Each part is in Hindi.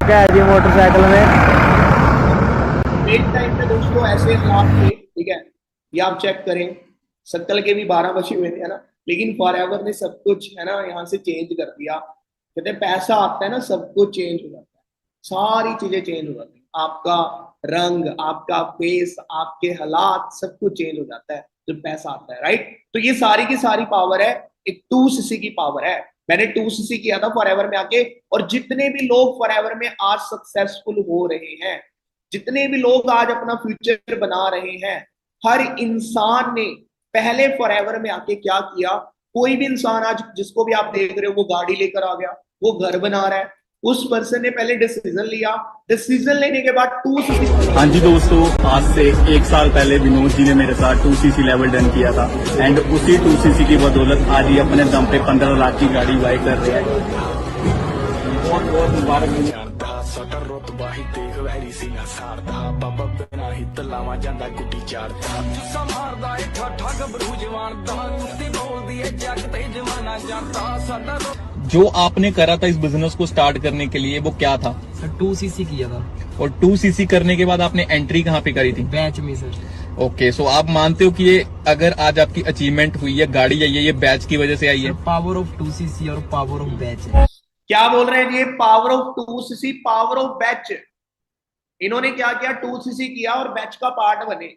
क्या है जी मोटरसाइकिल में। एक टाइम पे दोस्तों ऐसे हालात थे, ठीक है, ये आप चेक करें, शक्ल के भी 12 बचे हुए थे, है ना। लेकिन फॉरएवर ने सब कुछ, है ना, यहाँ से चेंज कर दिया। कहते हैं पैसा आता है ना, सब कुछ चेंज हो जाता है, सारी चीजें चेंज हो जाती है, आपका रंग, आपका फेस, आपके हालात, सब कुछ चेंज हो जाता है जब पैसा आता है, राइट। तो ये सारी की सारी पावर है, एक 2cc की पावर है। मैंने 2cc किया था फॉरएवर में आके, और जितने भी लोग फॉरएवर में आज सक्सेसफुल हो रहे हैं, जितने भी लोग आज अपना फ्यूचर बना रहे हैं, हर इंसान ने पहले फॉरएवर में आके क्या किया। कोई भी इंसान आज जिसको भी आप देख रहे हो, वो गाड़ी लेकर आ गया, वो घर बना रहा है, उस पर्सन ने पहले डिसीजन लिया, डिसीजन लेने के बाद 2cc। हाँ जी दोस्तों, आज से 1 साल पहले विनोद जी ने मेरे साथ 2cc लेवल डन किया था एंड उसी 2cc की बदौलत आज ये अपने दम पे 15 लाख की गाड़ी बाई कर रहे हैं। बहुत बहुत मुबारक। ਸਾਡਾ ਰੁਤਬਾ ਹੀ ਦੇਖ ਵੈਰੀ ਸੀ ਨਾ ਸਾਰਦਾ ਬਾਬਾ ਬਿਨਾ ਹੀ ਤਲਾਵਾ ਜਾਂਦਾ ਗੁੱਡੀ ਚਾੜਦਾ ਜੁੱਸਾ ਮਾਰਦਾ ਏ ਠਾਠਾ ਗੱਭਰੂ ਜਵਾਨ ਦਾ ਕੁੱਤੀ ਬੋਲਦੀ ਏ ਜੱਗ ਤੇ ਜਮਾਨਾ ਜਾਂਦਾ ਸਾਡਾ जो आपने करा था इस बिजनेस को स्टार्ट करने के लिए वो क्या था? सर 2cc किया था। और 2cc करने के बाद आपने एंट्री कहाँ पे करी थी? बैच में सर। ओके, सो आप मानते हो कि ये अगर आज आपकी अचीवमेंट हुई है, गाड़ी आई है, ये बैच की वजह से आई है? पावर ऑफ 2cc और पावर ऑफ बैच है। क्या बोल रहे हैं ये? Power of 2cc, power of batch. इन्होंने क्या किया, 2cc किया और बैच का पार्ट बने।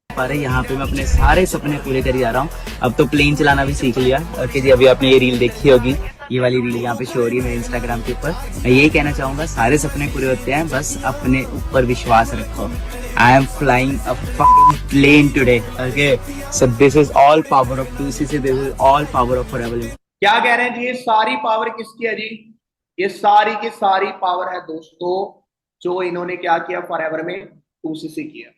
पर यहाँ पे मैं अपने सारे सपने पूरे कर जा रहा हूँ। अब तो प्लेन चलाना भी सीख लिया। ओके जी, अभी आपने ये रील देखी होगी, ये वाली रील यहाँ पे शो हो रही है मेरे इंस्टाग्राम के ऊपर। मैं यही कहना चाहूंगा, सारे सपने पूरे होते हैं, बस अपने ऊपर विश्वास रखो। I am flying a fucking plane today. Okay, so this is all power of 2cc, this is all power of forever. क्या कह रहे हैं जी? ये सारी पावर किसकी है जी? ये सारी की सारी पावर है दोस्तों, जो इन्होंने क्या किया, फॉरएवर में 2cc किया।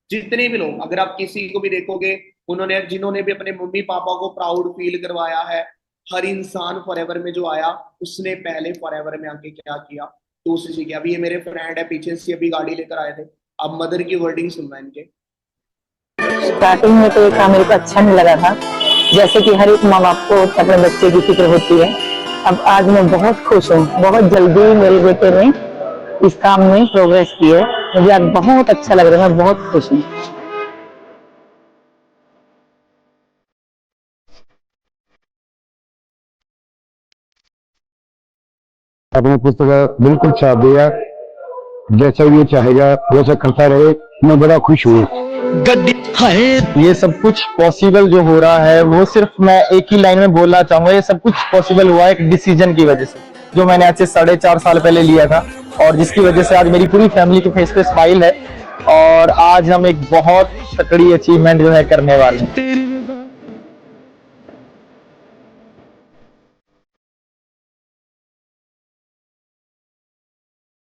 जितने भी लोग, अगर आप किसी को भी देखोगे, उन्होंने, जिन्होंने भी अपने मम्मी पापा को प्राउड फील करवाया है, हर इंसान फॉरएवर में जो आया, उसने पहले फॉरएवर में आके क्या किया, 2cc किया। अभी ये मेरे फ्रेंड है पीछे से, अभी गाड़ी लेकर आए थे। अब मदर की वर्डिंग सुनना इनके। स्टार्टिंग में तो ये काम मेरे को अच्छा नहीं लगा था, जैसे कि हर एक माँ बाप को अपने बच्चे की फिक्र होती है। अब आज मैं बहुत खुश हूँ, बहुत जल्दी मेरे बेटे ने इस काम में प्रोग्रेस की है। मुझे आज बहुत अच्छा लग रहा है, मैं बहुत खुश हूँ। अपनी पुस्तक बिल्कुल छाप दिया, जैसा ये चाहेगा वैसा करता रहे। मैं बड़ा खुश हूँ। ये सब कुछ पॉसिबल जो हो रहा है, वो सिर्फ मैं एक ही लाइन में बोलना चाहूंगा, ये सब कुछ पॉसिबल हुआ है एक डिसीजन की वजह से, जो मैंने आज से 4.5 साल पहले लिया था, और जिसकी वजह से आज मेरी पूरी फैमिली के फेस पे स्माइल है। और आज हम एक बहुत तकड़ी अचीवमेंट जो है करने वाले हैं।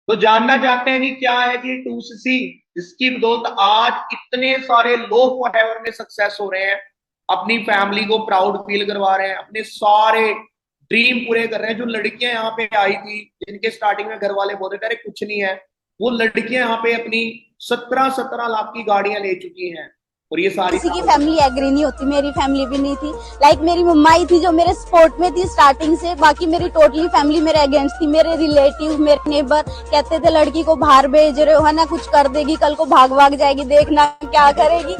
तो जानना चाहते हैं कि क्या है जी 2cc, जिसकी बदौलत आज इतने सारे लोग फॉरएवर में सक्सेस हो रहे हैं, अपनी फैमिली को प्राउड फील करवा रहे हैं, अपने सारे ड्रीम पूरे कर रहे हैं। जो लड़कियां यहाँ पे आई थी, जिनके स्टार्टिंग में घर वाले बोल रहे थे अरे कुछ नहीं है, वो लड़कियां यहाँ पे अपनी 17-17 लाख की गाड़ियां ले चुकी हैं। और ये सारी किसी की फैमिली एग्री नहीं होती, मेरी फैमिली भी नहीं थी। लाइक मेरी मम्मा ही थी जो मेरे सपोर्ट में थी स्टार्टिंग से, बाकी मेरी टोटली फैमिली मेरे अगेंस्ट थी। मेरे रिलेटिव, मेरे नेबर कहते थे लड़की को बाहर भेज रहे हो, है ना, कुछ कर देगी, कल को भाग भाग जाएगी, देखना क्या करेगी,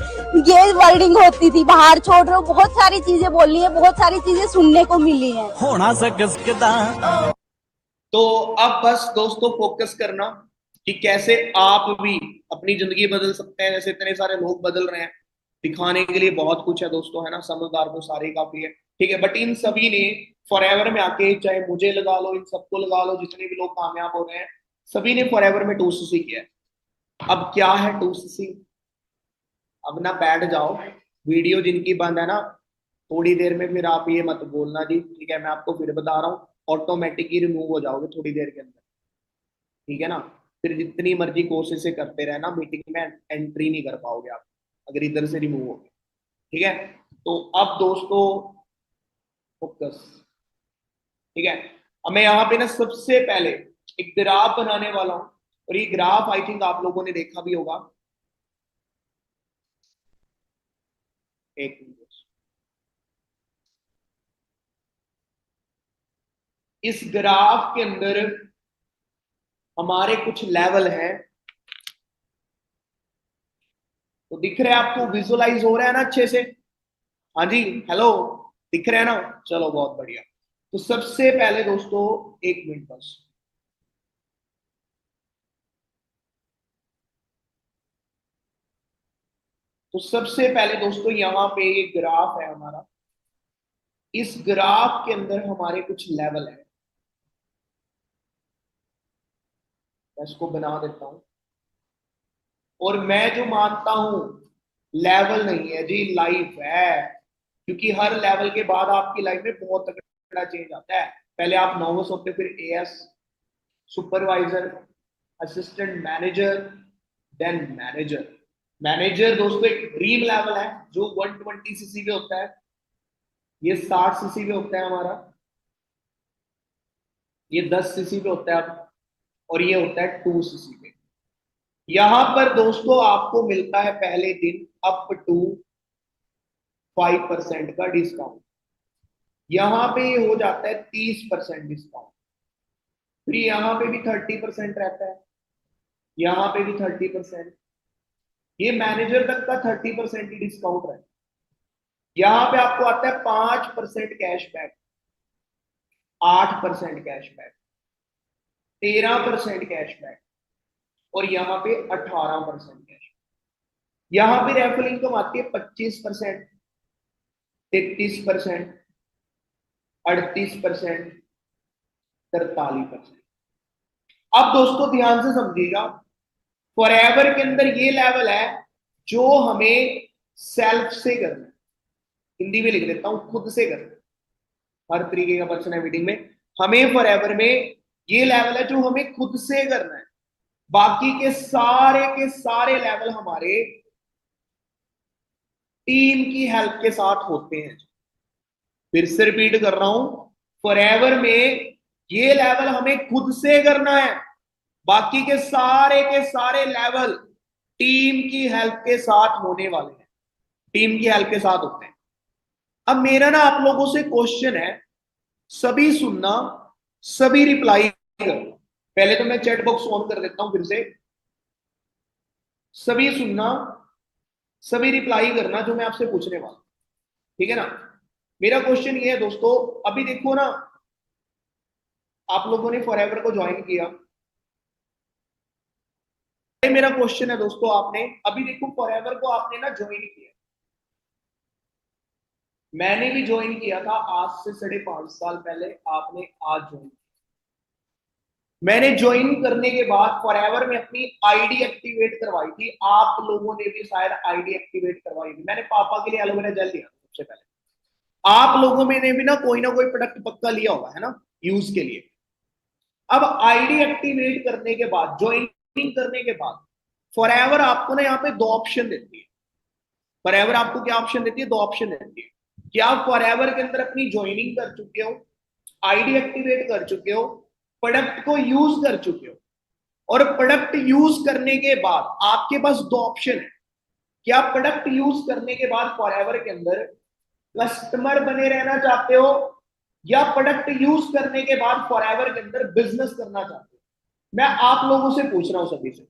ये वर्डिंग होती थी। बाहर छोड़ रहे हो, बहुत सारी चीजें बोली है, बहुत सारी चीजें सुनने को मिली है। तो अब बस दोस्तों फोकस करना कि कैसे आप भी अपनी जिंदगी बदल सकते हैं, जैसे इतने सारे लोग बदल रहे हैं। दिखाने के लिए बहुत कुछ है दोस्तों, है ना, समझदार तो सारे काफी है, ठीक है। बट इन सभी ने फॉरएवर में आके, चाहे मुझे लगा लो, इन सबको लगा लो, जितने भी लोग कामयाब हो रहे हैं, सभी ने फॉरएवर में 2cc किया है। अब क्या है 2cc? अब ना बैठ जाओ, वीडियो जिनकी बंद है ना, थोड़ी देर में फिर आप ये मत बोलना जी, ठीक है, मैं आपको फिर बता रहा हूँ, ऑटोमेटिक ही रिमूव हो जाओगे थोड़ी देर के अंदर, ठीक है ना। फिर जितनी मर्जी कोशिश से करते रहना, मीटिंग में एंट्री नहीं कर पाओगे आप, अगर इधर से रिमूव हो गए, ठीक है। तो अब दोस्तों फोकस, ठीक है। अब मैं यहाँ पे ना सबसे पहले एक ग्राफ बनाने वाला हूँ, और ये ग्राफ आई थिंक आप लोगों ने देखा भी होगा। एक मिनट, इस ग्राफ के अंदर हमारे कुछ लेवल हैं, तो दिख रहा है आपको, विजुअलाइज हो रहा है ना अच्छे से? हाँ जी, हेलो, दिख रहा है ना? चलो बहुत बढ़िया। तो सबसे पहले दोस्तों, एक मिनट बस, तो सबसे पहले दोस्तों यहां पे एक ग्राफ है हमारा, इस ग्राफ के अंदर हमारे कुछ लेवल है, मैं इसको बना देता हूं। और मैं जो मानता हूं लेवल नहीं है जी, लाइफ है, क्योंकि हर लेवल के बाद आपकी लाइफ में बहुत तगड़ा चेंज आता है। पहले आप नॉवस होते, फिर AS, supervisor, assistant manager, then manager. Manager दोस्तों एक ड्रीम लेवल है जो 120 सीसी पे होता है, ये 60 सीसी पे होता है हमारा, ये 10 सीसी पे होता है अब, और ये होता है 2 सीसी पे। यहां पर दोस्तों आपको मिलता है पहले दिन अप टू 5% का डिस्काउंट, यहां पे ये हो जाता है 30% डिस्काउंट, फिर यहां पे भी 30% रहता है, यहां पे भी 30%, ये मैनेजर तक का 30% ही डिस्काउंट रहता है। यहां पे आपको आता है 5% कैशबैक, 8% कैशबैक, 13% कैशबैक, और यहां पे 18% कैशबैक। यहां पे रेफरल इनकम आती है 25%, 33%, 38%, 43%। अब दोस्तों ध्यान से समझिएगा, फॉरएवर के अंदर ये लेवल है जो हमें सेल्फ से करना है, हिंदी में लिख देता हूं, खुद से करना है। हर तरीके का पर्सन है मीटिंग में, हमें फॉरएवर में ये लेवल है जो हमें खुद से करना है, बाकी के सारे लेवल हमारे टीम की हेल्प के साथ होते हैं। फिर से रिपीट कर रहा हूं, फॉरएवर में ये लेवल हमें खुद से करना है, बाकी के सारे लेवल टीम की हेल्प के साथ होने वाले हैं, टीम की हेल्प के साथ होते हैं। अब मेरा ना आप लोगों से क्वेश्चन है, सभी सुनना, सभी रिप्लाई करना। पहले तो मैं चैट बॉक्स ऑन कर देता हूं फिर से, सभी सुनना, सभी रिप्लाई करना जो मैं आपसे पूछने वाला, ठीक है ना? मेरा क्वेश्चन ये है दोस्तों, अभी देखो ना, आप लोगों ने फॉरएवर को ज्वाइन किया, मेरा क्वेश्चन है दोस्तों, आपने अभी देखो फॉरएवर को आपने ना ज्वाइन किया, मैंने भी ज्वाइन किया था आज से 5.5 साल पहले, आपने आज ज्वाइन किया। मैंने ज्वाइन करने के बाद फॉरएवर में अपनी आईडी एक्टिवेट करवाई थी, आप लोगों ने भी शायद आईडी एक्टिवेट करवाई थी। मैंने पापा के लिए एलोवेरा जेल लिया सबसे पहले, आप लोगों में ने भी ना कोई प्रोडक्ट पक्का लिया होगा, है ना, यूज के लिए। अब आईडी एक्टिवेट करने के बाद, ज्वाइनिंग करने के बाद, फॉरएवर आपको ना यहाँ पे 2 ऑप्शन देती है। फॉरएवर आपको क्या ऑप्शन देती है? 2 ऑप्शन देती है कि आप फॉरएवर के अंदर अपनी ज्वाइनिंग कर चुके हो, आईडी एक्टिवेट कर चुके हो, प्रोडक्ट को यूज कर चुके हो, और प्रोडक्ट यूज करने के बाद आपके पास 2 ऑप्शन है कि आप प्रोडक्ट यूज करने के बाद फॉरएवर के अंदर कस्टमर बने रहना चाहते हो, या प्रोडक्ट यूज करने के बाद फॉरएवर के अंदर बिजनेस करना चाहते हो। मैं आप लोगों से पूछ रहा हूं सभी से,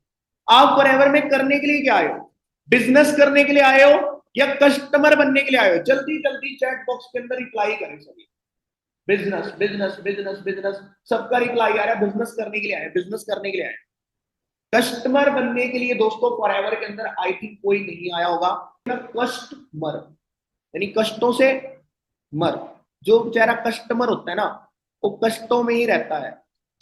आप फॉरएवर में करने के लिए क्या आए हो? बिजनेस करने के लिए आए हो या कस्टमर बनने के लिए आए हो? जल्दी जल्दी चैट बॉक्स के अंदर रिप्लाई करें सभी। बिजनेस बिजनेस बिजनेस बिजनेस, सबका रिप्लाई आ रहा है, बिजनेस करने के लिए आए, बिजनेस करने के लिए आए। कस्टमर बनने के लिए दोस्तों फॉरएवर के अंदर आई थिंक कोई नहीं आया होगा। कस्टमर यानी कष्टों से मर, जो बेचारा कस्टमर होता है ना, वो कष्टों में ही रहता है।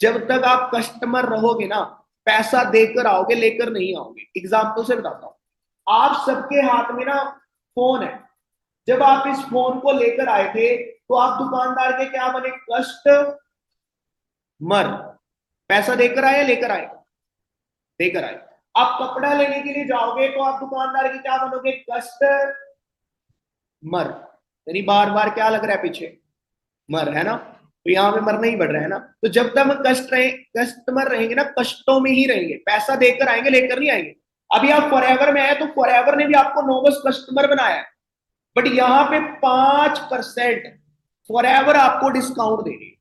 जब तक आप कस्टमर रहोगे ना, पैसा देकर आओगे, लेकर नहीं आओगे। एग्जाम्पल से बताता हूं, आप सबके हाथ में ना फोन है, जब आप इस फोन को लेकर आए थे तो आप दुकानदार के क्या बने? कस्टमर। पैसा देकर आए, लेकर आए? देकर आए। आप कपड़ा लेने के लिए जाओगे तो आप दुकानदार के क्या बनोगे? कस्टमर। यानी बार बार क्या लग रहा है पीछे? मर, है ना? तो यहाँ पे मरना ही बढ़ रहा है ना। तो जब तक हम कस्टमर रहेंगे ना, कष्टों में ही रहेंगे, पैसा देकर आएंगे, लेकर नहीं आएंगे। अभी आप फॉरएवर में आए तो फॉरएवर ने भी आपको नोबस कस्टमर बनाया है, बट यहाँ पे 5% फॉरएवर आपको डिस्काउंट दे रही है।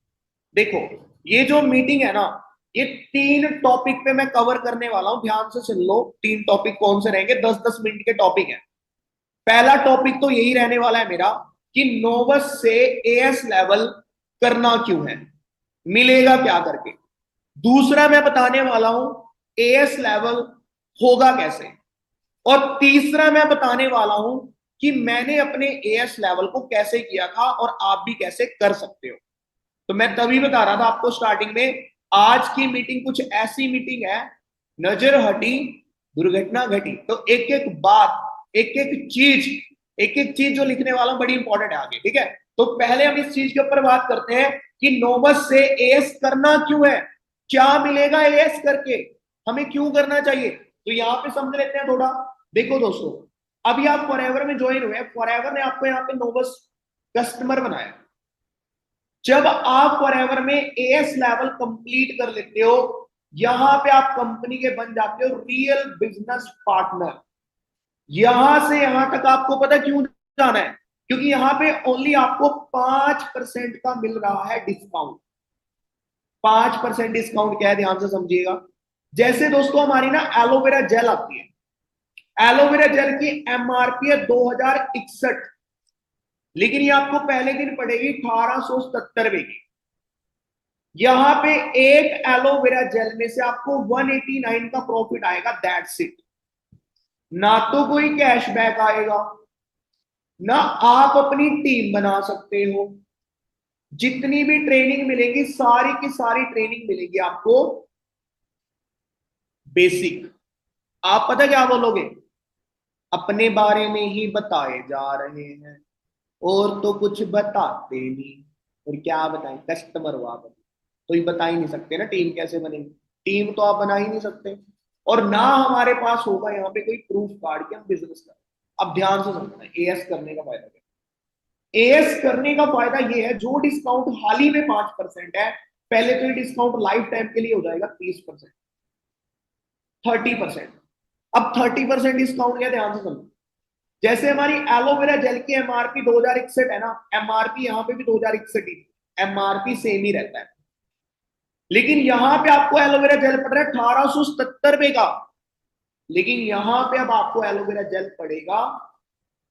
देखो ये जो मीटिंग है ना, ये 3 टॉपिक पे मैं कवर करने वाला हूं, ध्यान से सुन लो। 3 टॉपिक कौन से रहेंगे, 10-10 मिनट के टॉपिक है। पहला टॉपिक तो यही रहने वाला है मेरा कि नोवस से एएस लेवल करना क्यों है, मिलेगा क्या करके। दूसरा मैं बताने वाला हूं एएस लेवल होगा कैसे, और तीसरा मैं बताने वाला हूं कि मैंने अपने एएस लेवल को कैसे किया था और आप भी कैसे कर सकते हो। तो मैं तभी बता रहा था आपको स्टार्टिंग में, आज की मीटिंग कुछ ऐसी मीटिंग है, नजर हटी दुर्घटना घटी। तो एक एक बात, एक एक चीज जो लिखने वाला हूं बड़ी इंपॉर्टेंट है आगे, ठीक है। तो पहले हम इस चीज के ऊपर बात करते हैं कि नोबस से एएस करना क्यों है, क्या मिलेगा एएस करके, हमें क्यों करना चाहिए। तो यहां पे समझ लेते हैं थोड़ा। देखो दोस्तों, अभी आप फॉरएवर में ज्वाइन हुए, फॉरएवर ने आपको यहाँ पे नोबस कस्टमर बनाया। जब आप फॉरएवर में एएस लेवल कंप्लीट कर लेते हो, यहां पे आप कंपनी के बन जाते हो रियल बिजनेस पार्टनर। यहां से यहां तक आपको पता क्यों जाना है, क्योंकि यहां पे ओनली आपको 5% का मिल रहा है डिस्काउंट। 5% डिस्काउंट क्या है, ध्यान से समझिएगा। जैसे दोस्तों हमारी ना एलोवेरा जेल आती है, एलोवेरा जेल की एमआरपी है 2061, लेकिन ये आपको पहले दिन पड़ेगी 1877 रुपए की। यहां पे एक एलोवेरा जेल में से आपको 189 का प्रॉफिट आएगा, दैट्स इट। ना तो कोई कैशबैक आएगा, ना आप अपनी टीम बना सकते हो। जितनी भी ट्रेनिंग मिलेगी सारी की सारी ट्रेनिंग मिलेगी आपको बेसिक। आप पता क्या बोलोगे, अपने बारे में ही बताए जा रहे हैं और तो कुछ बताते नहीं। और क्या बताएं, कस्टमर हो आप, तो ये बता ही नहीं सकते ना टीम कैसे बनेगी। टीम तो आप बना ही नहीं सकते, और ना हमारे पास होगा यहाँ पे कोई प्रूफ कार्ड कि हम बिजनेस करें। अब ध्यान से समझना, एएस करने का फायदा क्या है। एएस करने का फायदा ये है, जो डिस्काउंट हाल ही में 5% है, पहले तो ये डिस्काउंट लाइफ टाइम के लिए हो जाएगा 30%, 30%। अब 30% डिस्काउंट क्या, ध्यान से समझो। जैसे हमारी एलोवेरा जेल की एमआरपी 2061 है ना, एमआरपी यहाँ पे भी 2061 ही, एमआरपी सेम ही रहता है। लेकिन यहां पे आपको एलोवेरा जेल पड़ रहा है 1877 रुपए का, लेकिन यहां पे अब आपको एलोवेरा जेल पड़ेगा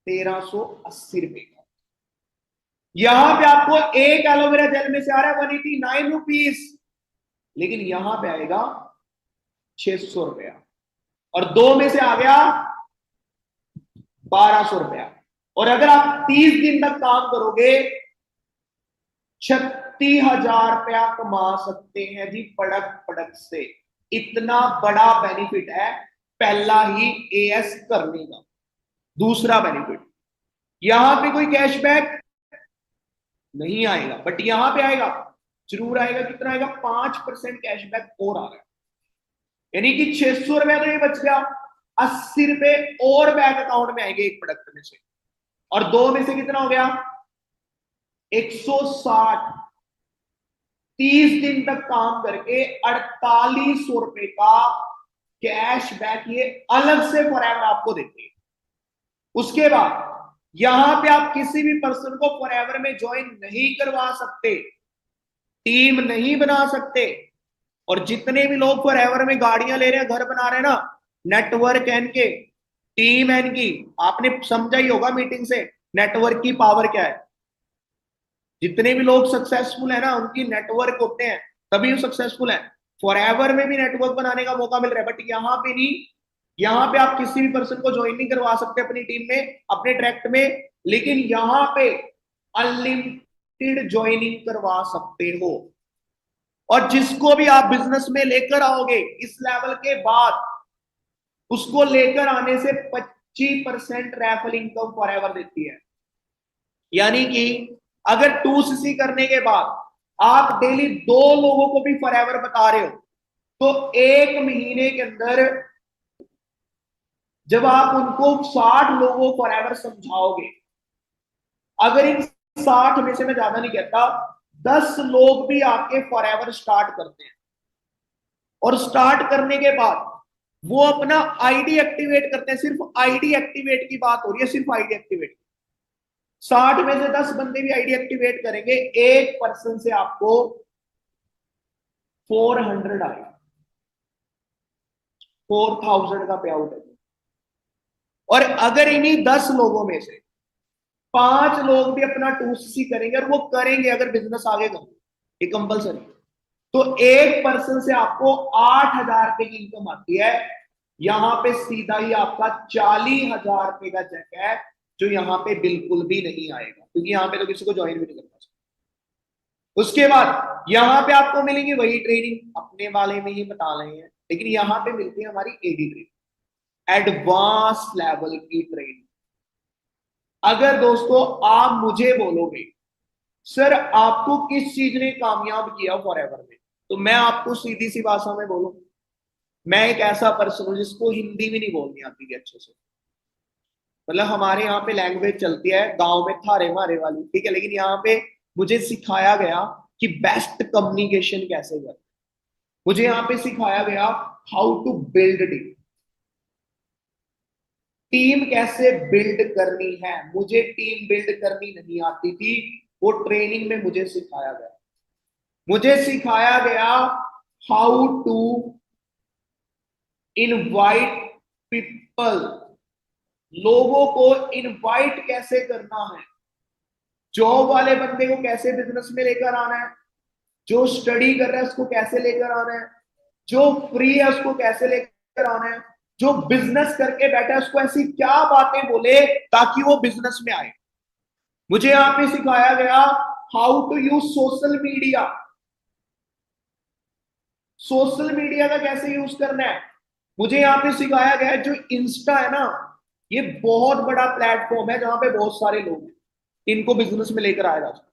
1380 रुपए का। यहां पे आपको एक एलोवेरा जेल में से आ रहा है 189 रुपीज, लेकिन यहां पे आएगा 600 रुपया, और 2 में से आ गया 1200 रुपया। और अगर आप 30 दिन तक काम करोगे 36,000 रुपया कमा सकते हैं जी, पड़क से। इतना बड़ा बेनिफिट है पहला ही एएस करने का। दूसरा बेनिफिट, यहां पे कोई कैशबैक नहीं आएगा, बट यहां पे आएगा, जरूर आएगा। कितना आएगा, 5% कैशबैक और आ रहा है, यानी कि 600 रुपया तो ये बच गया, 80 रुपए और बैंक अकाउंट में आएंगे एक प्रोडक्ट में से। और 2 में से कितना हो गया, 160। 30 दिन तक काम करके 4800 रुपए का कैशबैक ये अलग से फॉरएवर आपको देते हैं। उसके बाद यहां पे आप किसी भी पर्सन को फॉरएवर में ज्वाइन नहीं करवा सकते, टीम नहीं बना सकते। और जितने भी लोग फॉरएवर में गाड़ियां ले रहे हैं, घर बना रहे हैं ना, नेटवर्क है इनके, टीम है इनकी। आपने समझा ही होगा मीटिंग से नेटवर्क की पावर क्या है। जितने भी लोग सक्सेसफुल है ना, उनकी नेटवर्क होते हैं, तभी वो सक्सेसफुल है। फॉरएवर में भी नेटवर्क बनाने का मौका मिल रहा है, बट यहां पे नहीं। यहां पे आप किसी भी पर्सन को ज्वाइन नहीं करवा सकते अपनी टीम में, अपने ट्रैक्ट में, लेकिन यहां पे अनलिमिटेड ज्वाइनिंग करवा सकते हो। और जिसको भी आप बिजनेस में लेकर आओगे इस लेवल के बाद, उसको लेकर आने से 25% रेफरल इनकम फॉरएवर देती है। यानी कि अगर 2cc करने के बाद आप डेली 2 लोगों को भी फॉरएवर बता रहे हो, तो 1 महीने के अंदर जब आप उनको 60 लोगों को फॉरएवर समझाओगे, अगर इन 60 में से, मैं ज्यादा नहीं कहता, 10 लोग भी आपके फॉरएवर स्टार्ट करते हैं, और स्टार्ट करने के बाद वो अपना आईडी एक्टिवेट करते हैं, सिर्फ आईडी एक्टिवेट की बात हो रही है, सिर्फ आईडी एक्टिवेट। 60 में से 10 बंदे भी आईडी एक्टिवेट करेंगे, एक पर्सन से आपको 400 आए, 4000 का पे आउट है। और अगर इन्हीं 10 लोगों में से 5 लोग भी अपना 2cc करेंगे, और वो करेंगे अगर बिजनेस आगे करेंगे, ये कंपलसरी, तो एक पर्सन से आपको 8000 रुपए की इनकम आती है। यहां पे सीधा ही आपका 40,000 रुपए का चेक है, जो यहां पे बिल्कुल भी नहीं आएगा, क्योंकि यहां पे तो किसी को ज्वाइन भी नहीं करना। उसके बाद यहां पे आपको मिलेंगी वही ट्रेनिंग, अपने वाले में ही बता रहे हैं, लेकिन यहां पे मिलती है हमारी एडी ट्रेनिंग, एडवांस लेवल की ट्रेनिंग। अगर दोस्तों आप मुझे बोलोगे सर आपको किस चीज ने कामयाब किया फॉरएवर में, तो मैं आपको सीधी सी भाषा में बोलूं, मैं एक ऐसा पर्सन हूं जिसको हिंदी भी नहीं बोलनी आती है अच्छे से। मतलब हमारे यहाँ पे लैंग्वेज चलती है गांव में थारे मारे वाली, ठीक है, लेकिन यहाँ पे मुझे सिखाया गया कि बेस्ट कम्युनिकेशन कैसे करें। मुझे यहाँ पे सिखाया गया हाउ टू बिल्ड टीम कैसे बिल्ड करनी है। मुझे टीम बिल्ड करनी नहीं आती थी, वो ट्रेनिंग में मुझे सिखाया गया। मुझे सिखाया गया हाउ टू इनवाइट पीपल, लोगों को इनवाइट कैसे करना है, जॉब वाले बंदे को कैसे बिजनेस में लेकर आना है, जो स्टडी कर रहा है उसको कैसे लेकर आना है, जो फ्री है उसको कैसे लेकर आना है, जो बिजनेस करके बैठा है उसको ऐसी क्या बातें बोले ताकि वो बिजनेस में आए। मुझे यहां पे सिखाया गया how to use social media, social media का कैसे यूज करना है। मुझे यहां पे सिखाया गया जो इंस्टा है ना, ये बहुत बड़ा प्लेटफॉर्म है जहां पे बहुत सारे लोग हैं, इनको बिजनेस में लेकर आया जा सकता।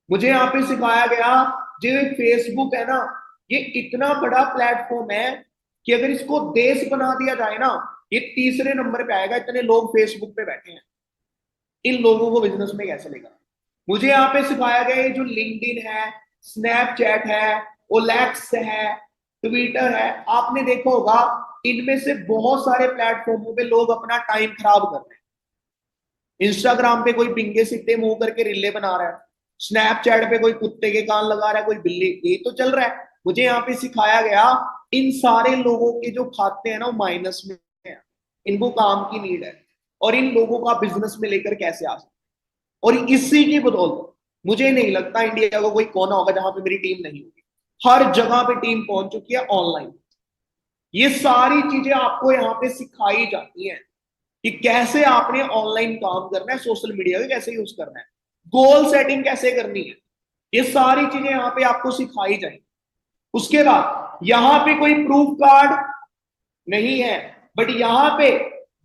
मुझे यहाँ पे सिखाया गया जो फेसबुक है ना, ये इतना बड़ा प्लेटफॉर्म है कि अगर इसको देश बना दिया जाए ना, ये तीसरे नंबर पे आएगा, इतने लोग फेसबुक पे बैठे हैं। इन लोगों को बिजनेस में कैसे लेकर। मुझे यहाँ पे सिखाया गया जो लिंक्डइन है, स्नैपचैट है, ओलेक्स है, ट्विटर है, आपने देखा होगा इनमें से बहुत सारे प्लेटफॉर्मों पे लोग अपना टाइम खराब कर रहे हैं। इंस्टाग्राम पे कोई बिंगे सिद्धे मुंह करके रीले बना रहा है, स्नैपचैट पे कोई कुत्ते के कान लगा रहा है, कोई बिल्ली, ये तो चल रहा है। मुझे यहाँ पे सिखाया गया इन सारे लोगों के जो खाते हैं ना वो माइनस में है, इनको काम की नीड है, और इन लोगों का बिजनेस में लेकर कैसे आ सकते। और इसी की बदौलत मुझे नहीं लगता इंडिया का कोई कोना होगा जहां पे मेरी टीम नहीं होगी। हर जगह पे टीम पहुंच चुकी है ऑनलाइन। ये सारी चीजें आपको यहाँ पे सिखाई जाती हैं कि कैसे आपने ऑनलाइन काम करना है, सोशल मीडिया का कैसे यूज करना है, गोल सेटिंग कैसे करनी है, ये सारी चीजें यहाँ पे आपको सिखाई जाएंगी। उसके बाद यहाँ पे कोई प्रूफ कार्ड नहीं है, बट यहाँ पे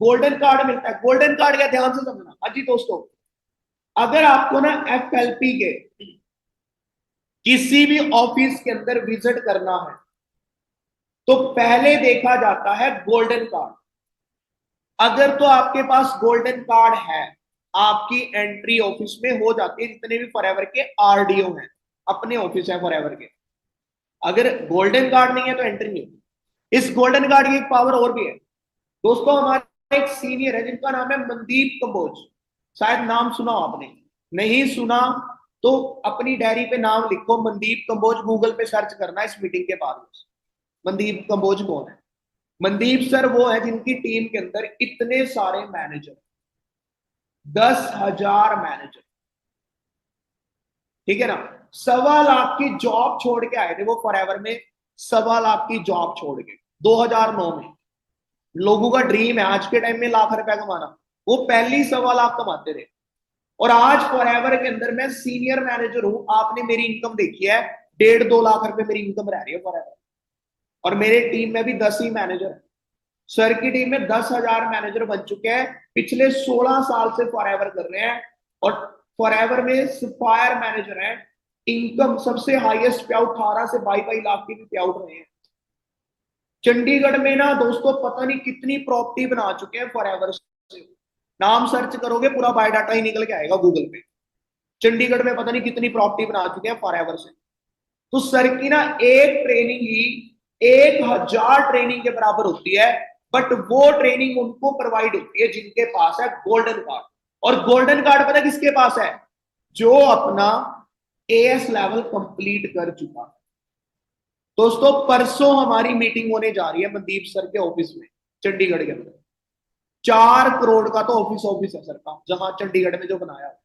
गोल्डन कार्ड मिलता है। गोल्डन कार्ड का ध्यान से समझना। हाँ जी दोस्तों, अगर आपको ना FLP के किसी भी ऑफिस के अंदर विजिट करना है तो पहले देखा जाता है गोल्डन कार्ड। अगर तो आपके पास गोल्डन कार्ड है, आपकी एंट्री ऑफिस में हो जाती है। जितने भी फॉरएवर के RDO हैं, अपने ऑफिस है फॉरएवर के, अगर गोल्डन कार्ड नहीं है तो एंट्री नहीं होगी। इस गोल्डन कार्ड की एक पावर और भी है दोस्तों। हमारे एक सीनियर है जिनका नाम है मनदीप कंबोज, शायद नाम सुना आपने, नहीं सुना तो अपनी डायरी पे नाम लिखो मनदीप कंबोज, गूगल पे सर्च करना इस मीटिंग के बाद। मनदीप कंबोज कौन है? मनदीप सर वो है जिनकी टीम के अंदर इतने सारे मैनेजर, 10,000 मैनेजर, ठीक है ना, 1.25 लाख की जॉब छोड़ के आए थे वो फॉरएवर में। 1.25 लाख की जॉब छोड़ के 2009 में। लोगों का ड्रीम है आज के टाइम में लाख रुपया कमाना, वो पहले ही 1.25 लाख कमाते थे। और आज फॉरएवर के अंदर मैं सीनियर मैनेजर हूं। आपने मेरी इनकम देखी है, 1.5-2 लाख रुपए मेरी इनकम रह रही है फॉरएवर, और मेरे टीम में भी 10 ही मैनेजर है। सर की टीम में 10,000 मैनेजर बन चुके हैं, पिछले 16 साल से फॉरएवर कर रहे हैं, और फॉरएवर में सफायर मैनेजर हैं। इनकम सबसे हाईएस्ट पे आउट 18 से 22 लाख की भी पे आउट रहे हैं। चंडीगढ़ में ना दोस्तों पता नहीं कितनी प्रॉपर्टी बना चुके हैं फॉरएवर से। नाम सर्च करोगे पूरा बायोडाटा ही निकल के आएगा गूगल पे। चंडीगढ़ में पता नहीं कितनी प्रॉपर्टी बना चुके हैं फॉरएवर से। तो सर की ना एक ट्रेनिंग ही 1000 ट्रेनिंग के बराबर होती है, बट वो ट्रेनिंग उनको प्रोवाइड होती है जिनके पास है गोल्डन कार्ड। और गोल्डन कार्ड पता किसके पास है? जो अपना AS लेवल कंप्लीट कर चुका है। दोस्तों परसों हमारी मीटिंग होने जा रही है मनदीप सर के ऑफिस में चंडीगढ़ के अंदर। 4 करोड़ का तो ऑफिस है सर का, जहां चंडीगढ़ में जो बनाया है,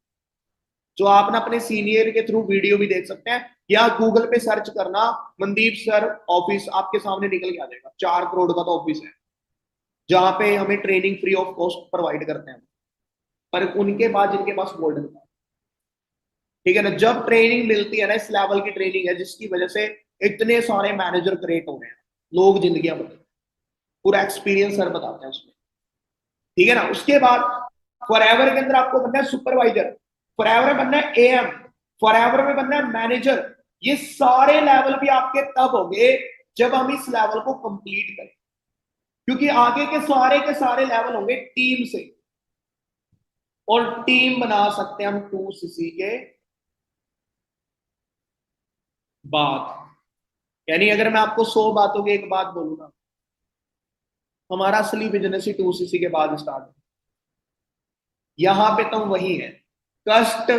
जो आप ना अपने सीनियर के थ्रू वीडियो भी देख सकते हैं, या गूगल पे सर्च करना मनदीप सर ऑफिस, आपके सामने निकल के आ जाएगा। 4 करोड़ का तो ऑफिस है, जहां पे हमें training free of cost provide करते हैं। पर उनके बाद जिनके पास गोल्डन कार्ड, ठीक है ना, जब ट्रेनिंग मिलती है ना, इस लेवल की ट्रेनिंग है जिसकी वजह से इतने सारे मैनेजर क्रिएट हो रहे हैं, लोग जिंदगियां बदल, पूरा एक्सपीरियंस सर बताते हैं उसमें, ठीक है ना। उसके बाद फॉरएवर के अंदर आपको बनना है सुपरवाइजर, फॉरएवर में बनना है एएम, फॉरएवर में बनना है मैनेजर। ये सारे लेवल भी आपके तब होंगे जब हम इस लेवल को कंप्लीट करें, क्योंकि आगे के सारे लेवल होंगे टीम से, और टीम बना सकते हैं हम 2cc के बाद। यानी अगर मैं आपको 100 बातों की एक बात बोलूंगा, हमारा असली बिजनेस ही 2cc के बाद स्टार्ट है। यहां पे तो वही है, कष्ट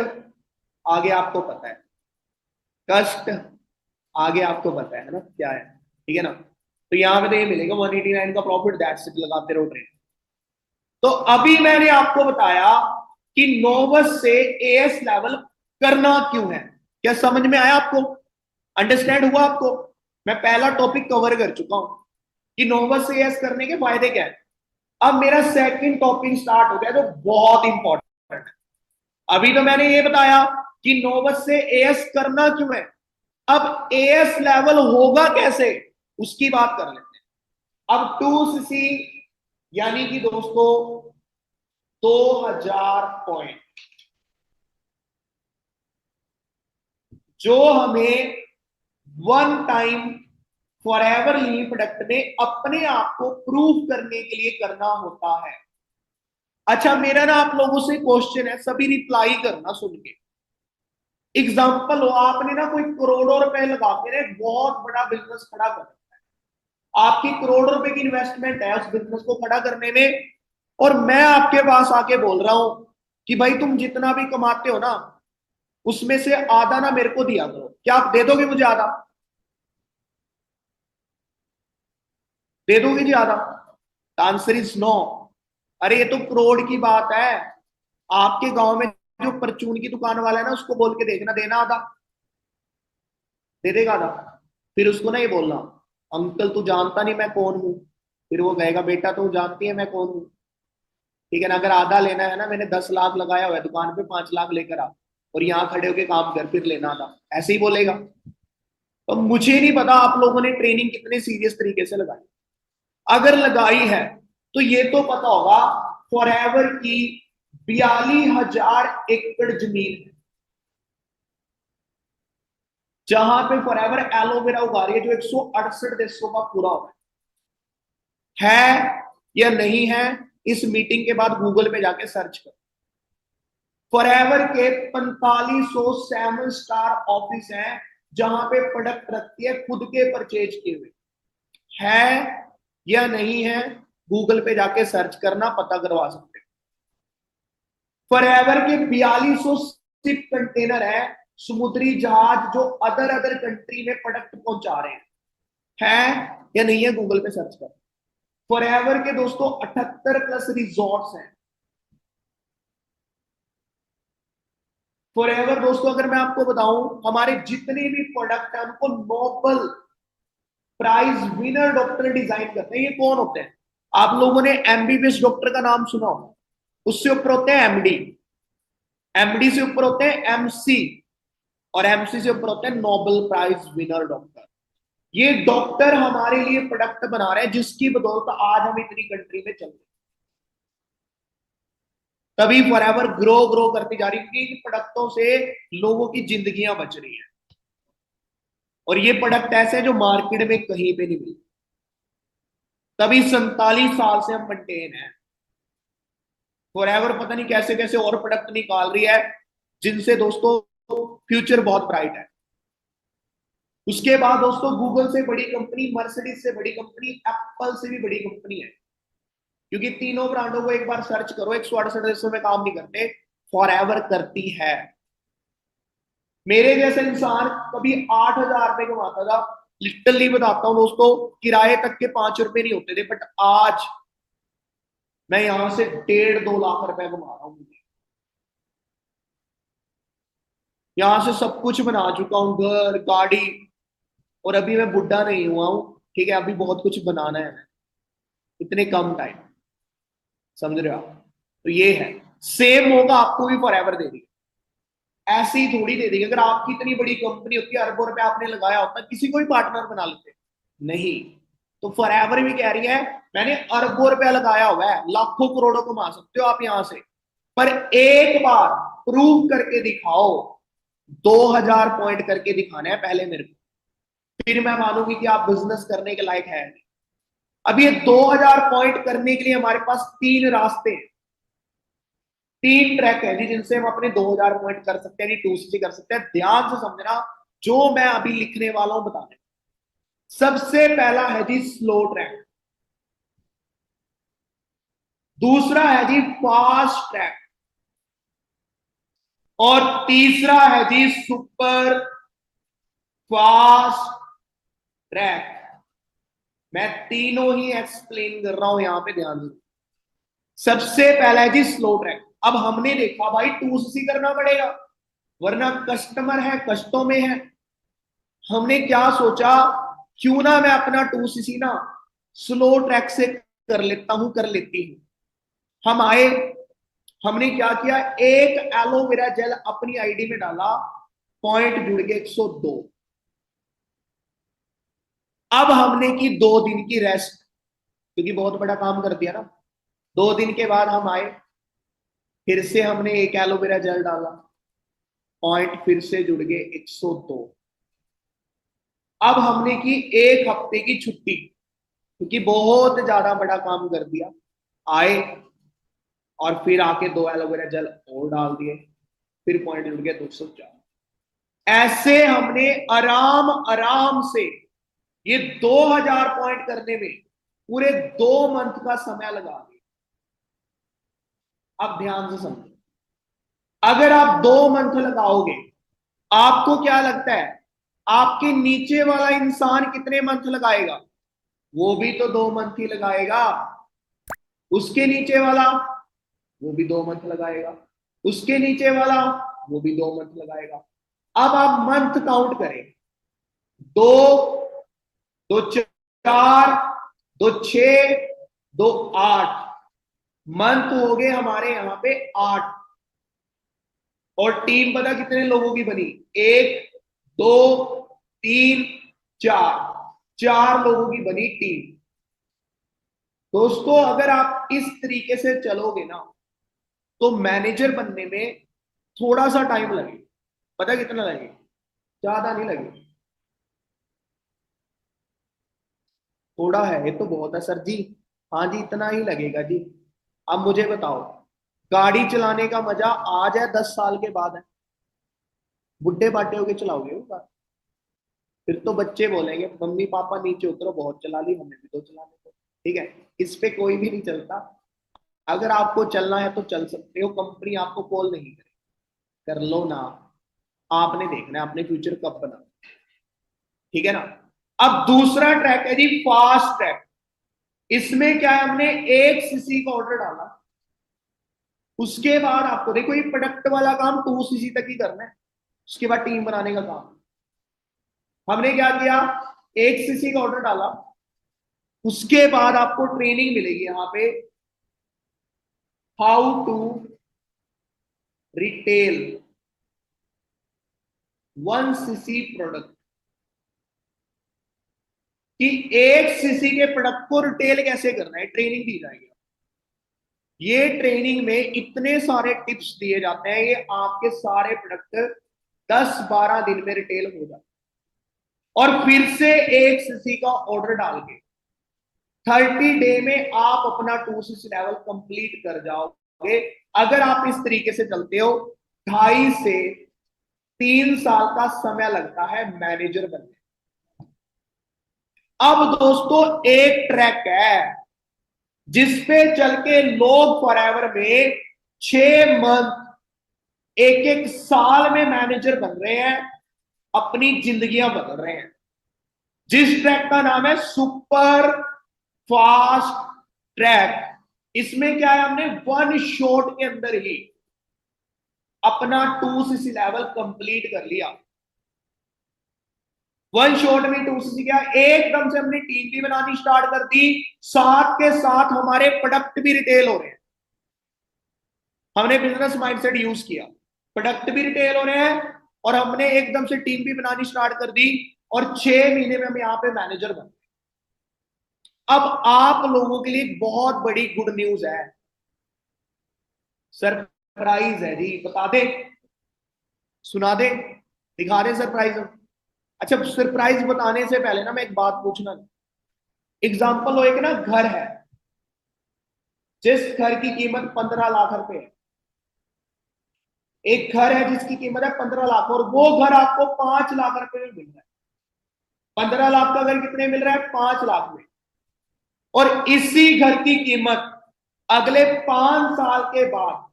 आगे आपको पता है, कष्ट आगे आपको पता है ना क्या है, ठीक है ना। तो यहां पे तो ये मिलेगा 189 का प्रॉफिट, दैट्स इट, लगाते रहो ट्रेड। तो अभी मैंने आपको बताया कि नोवस से एएस लेवल करना क्यों है। क्या समझ में आया आपको? अंडरस्टैंड हुआ आपको? मैं पहला टॉपिक कवर कर चुका हूं कि नोवस से एएस करने के फायदे क्या है। अब मेरा सेकंड टॉपिक स्टार्ट हो गया जो बहुत इंपॉर्टेंट है। अभी तो मैंने ये बताया कि नोवस से एएस करना क्यों है, अब एएस लेवल होगा कैसे उसकी बात कर लेते हैं। अब 2cc यानी कि दोस्तों 2000 पॉइंट, जो हमें one time forever leave product में अपने आप को प्रूव करने के लिए करना होता है। अच्छा, मेरा ना आप लोगों से क्वेश्चन है, सभी रिप्लाई करना सुन के। एग्जाम्पल हो, आपने ना कोई करोड़ों रुपए लगा के ना बहुत बड़ा बिजनेस खड़ा कर रखा है, आपकी करोड़ों रुपए की इन्वेस्टमेंट है उस बिजनेस को खड़ा करने में, और मैं आपके पास आके बोल रहा हूं कि भाई तुम जितना भी कमाते हो ना उसमें से आधा ना मेरे को दिया करो, क्या आप दे दोगे मुझे आधा? दे दोगे जी आधा? Answer is no. अरे ये तो करोड़ की बात है, आपके गांव में जो परचून की दुकान वाला है ना उसको बोल के देखना, देना आधा, दे देगा आधा। फिर उसको ना ये बोलना, अंकल तू जानता नहीं मैं कौन हूं, फिर वो कहेगा बेटा तू जानती है मैं कौन हूं, ठीक है ना। अगर आधा लेना है ना, मैंने 10 लाख लगाया हुआ है दुकान पे, 5 लाख लेकर आ और यहाँ खड़े होके काम कर, फिर लेना आधा, ऐसे ही बोलेगा। तो मुझे नहीं पता आप लोगों ने ट्रेनिंग कितने सीरियस तरीके से लगाई, अगर लगाई है तो ये तो पता होगा फॉरएवर की 42,000 एकड़ जमीन है जहां पे फॉरएवर एलोवेरा उगा रही है, जो 168 देशों का पूरा होगा है या नहीं है। इस मीटिंग के बाद गूगल पे जाके सर्च कर, फॉरएवर के 4500 7 स्टार ऑफिस हैं जहां पे प्रोडक्ट रखती है खुद के परचेज किए हुए, है या नहीं है, गूगल पे जाके सर्च करना, पता करवा सकते हैं। फॉरएवर के 4200 शिप कंटेनर है, समुद्री जहाज जो अदर कंट्री में प्रोडक्ट पहुंचा रहे हैं, है या नहीं है, गूगल पे सर्च कर। फॉरएवर के दोस्तों 78+ रिजॉर्ट्स हैं। फॉरएवर दोस्तों अगर मैं आपको बताऊं, हमारे जितने भी प्रोडक्ट हैं उनको Nobel prize winner doctor design करते हैं। ये कौन होते हैं? आप लोगों ने एमबीबीएस डॉक्टर का नाम सुना हो, उससे ऊपर होते हैं एमडी, एमडी से ऊपर होते हैं एमसी, और एमसी से ऊपर होते हैं नोबेल प्राइज विनर डॉक्टर। ये डॉक्टर हमारे लिए प्रोडक्ट बना रहे हैं जिसकी बदौलत आज हम इतनी कंट्री में चल रहे हैं। तभी फॉरएवर ग्रो करती जा रही है, क्योंकि इन प्रोडक्टों से लोगों की जिंदगियां बच रही हैं, और ये प्रोडक्ट ऐसे हैं जो मार्केट में कहीं पे नहीं मिलते। तभी 47 साल से हम मेंटेन हैं। फॉरएवर पता नहीं कैसे कैसे और प्रोडक्ट निकाल रही है जिनसे दोस्तों फ्यूचर बहुत ब्राइट है। उसके बाद दोस्तों गूगल से बड़ी कंपनी, मर्सिडीज से बड़ी कंपनी, एप्पल से भी बड़ी कंपनी है, क्योंकि तीनों ब्रांडों को एक बार सर्च करो, 168 देशों में काम नहीं करते, फॉरएवर करती है। मेरे जैसे इंसान कभी 8,000 रुपए कमाता था, लिटरली बताता हूं दोस्तों, किराए तक के 5 रुपए नहीं होते थे, बट आज मैं यहां से 1.5-2 लाख रुपए कमा रहा हूं। यहां से सब कुछ बना चुका हूं, घर, गाड़ी, और अभी मैं बुढ़ा नहीं हुआ हूं, ठीक है, अभी बहुत कुछ बनाना है इतने कम टाइम, समझ रहे हो आप? तो ये है, सेम मौका आपको भी फॉरएवर दे देगी, ऐसे ही थोड़ी दे देगी। अगर आपकी इतनी बड़ी कंपनी होती, अरबों रुपए आपने लगाया होता, किसी को भी पार्टनर बना लेते, नहीं। तो फॉरएवर भी कह रही है मैंने अरबों रुपया लगाया हुआ है, लाखों करोड़ों कमा सकते हो आप यहां से, पर एक बार प्रूव करके दिखाओ, 2000 पॉइंट करके दिखाना है पहले मेरे को, फिर मैं मानूंगी कि आप बिजनेस करने के लायक है। अब ये 2000 पॉइंट करने के लिए हमारे पास 3 रास्ते हैं, 3 ट्रैक है जी, जिनसे हम अपने 2000 पॉइंट कर सकते हैं, 2CC कर सकते हैं। ध्यान से समझना जो मैं अभी लिखने वाला हूं, बताने। सबसे पहला है जी स्लो ट्रैक, दूसरा है जी फास्ट ट्रैक, और तीसरा है जी सुपर फास्ट ट्रैक। मैं तीनों ही एक्सप्लेन कर रहा हूं यहां पे, ध्यान दो। सबसे पहला है जी स्लो ट्रैक। अब हमने देखा भाई 2CC करना पड़ेगा, वरना कस्टमर है, कष्टों में है। हमने क्या सोचा, क्यों ना मैं अपना 2CC ना स्लो ट्रैक से कर लेता हूं, कर लेती हूं। हम आए, हमने क्या किया, एक एलोवेरा जेल अपनी आईडी में डाला, पॉइंट जुड़ गए 102। अब हमने की 2 दिन की रेस्ट, क्योंकि बहुत बड़ा काम कर दिया ना। 2 दिन के बाद हम आए, फिर से हमने एक एलोवेरा जेल डाला, पॉइंट फिर से जुड़ गए 102। अब हमने की 1 हफ्ते की छुट्टी, क्योंकि बहुत ज्यादा बड़ा काम कर दिया। आए और फिर आके 2 एलोवेरा जेल और डाल दिए, फिर पॉइंट जुड़ गया 204। ऐसे हमने आराम आराम से ये 2000 पॉइंट करने में पूरे 2 मंथ का समय लगा दिया। अब ध्यान से समझो, अगर आप 2 मंथ लगाओगे, आपको क्या लगता है आपके नीचे वाला इंसान कितने मंथ लगाएगा? वो भी तो 2 मंथ ही लगाएगा। उसके नीचे वाला वो भी 2 मंथ लगाएगा, उसके नीचे वाला वो भी 2 मंथ लगाएगा। अब आप मंथ काउंट करें, 2, 2 4, 2 6, 2 8 मंथ हो गए हमारे यहां पे 8। और टीम पता कितने लोगों की बनी? 1 2 3 4 लोगों की बनी टीम। दोस्तों अगर आप इस तरीके से चलोगे ना, तो मैनेजर बनने में थोड़ा सा टाइम लगेगा। पता कितना लगेगा? ज्यादा नहीं लगेगा, थोड़ा है, ये तो बहुत है सर जी। हाँ जी, इतना ही लगेगा जी। अब मुझे बताओ, गाड़ी चलाने का मजा आज है 10 साल के बाद है? बुढ़े बाटे होके चलाओगे वो कार? फिर तो बच्चे बोलेंगे मम्मी पापा नीचे उतरो, बहुत चला ली, हमें भी तो चलाने दो। ठीक है, इस पे कोई भी नहीं चलता। अगर आपको चलना है तो चल सकते हो, कंपनी आपको कॉल नहीं करेगी, कर लो ना। आपने देखना है अपने फ्यूचर कब बना, ठीक है ना। अब दूसरा ट्रैक है जी फास्ट ट्रैक। इसमें क्या है, हमने 1cc का ऑर्डर डाला, उसके बाद आपको देखो ये प्रोडक्ट वाला काम 2cc तक ही करना है, उसके बाद टीम बनाने का काम। हमने क्या किया, 1cc का ऑर्डर डाला, उसके बाद आपको ट्रेनिंग मिलेगी यहां पे, how to retail 1cc product, कि 1cc के प्रोडक्ट को रिटेल कैसे करना है, ट्रेनिंग दी जाएगी। ये ट्रेनिंग में इतने सारे टिप्स दिए जाते हैं, ये आपके सारे प्रोडक्ट 10-12 दिन में रिटेल हो जाते हैं। और फिर से 1cc का ऑर्डर डाल के 30 डे में आप अपना 2cc लेवल कंप्लीट कर जाओगे। अगर आप इस तरीके से चलते हो, 2.5 से 3 साल का समय लगता है मैनेजर बनने। अब दोस्तों एक ट्रैक है जिसपे चल के लोग फॉरएवर में 6 मंथ, 1-1 साल में मैनेजर बन रहे हैं, अपनी जिंदगियां बदल रहे हैं। जिस ट्रैक का नाम है सुपर फास्ट ट्रैक। इसमें क्या है, हमने 1 शॉट के अंदर ही अपना 2cc लेवल कंप्लीट कर लिया। 1 शॉट में 2cc क्या, एकदम से हमने टीम भी बनानी स्टार्ट कर दी, साथ के साथ हमारे प्रोडक्ट भी रिटेल हो रहे हैं। हमने बिजनेस माइंडसेट यूज किया, प्रोडक्ट भी रिटेल हो रहे हैं और हमने एकदम से टीम भी बनानी स्टार्ट कर दी और 6 महीने में हम यहाँ पे मैनेजर बन गए। अब आप लोगों के लिए एक बहुत बड़ी गुड न्यूज है, सरप्राइज है जी, बता दे, सुना दे, दिखा दे सरप्राइज। अच्छा, सरप्राइज बताने से पहले ना मैं एक बात पूछना, एग्जांपल हो, एक ना घर है, जिस घर की कीमत 15 लाख रुपए है, एक घर है जिसकी कीमत है 15 लाख और वो घर आपको 5 लाख रुपए में मिल रहा है। 15 लाख का घर कितने मिल रहा है, 5 लाख में। और इसी घर की कीमत अगले 5 साल के बाद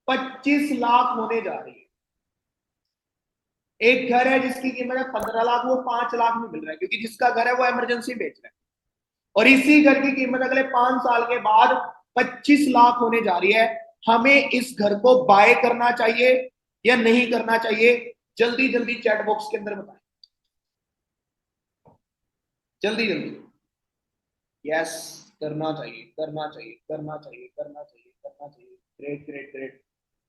25 लाख होने जा रही है। एक घर है जिसकी कीमत है 15 लाख, वो 5 लाख में मिल रहा है, क्योंकि जिसका घर है वो इमरजेंसी बेच रहा है। और इसी घर की कीमत अगले 5 साल के बाद 25 लाख होने जा रही है। हमें इस घर को बाय करना चाहिए या नहीं करना चाहिए, जल्दी जल्दी चैट बॉक्स के अंदर बताएं, जल्दी जल्दी। यस, करना चाहिए, करना चाहिए, करना चाहिए, करना चाहिए, करना चाहिए। ग्रेट ग्रेट ग्रेट,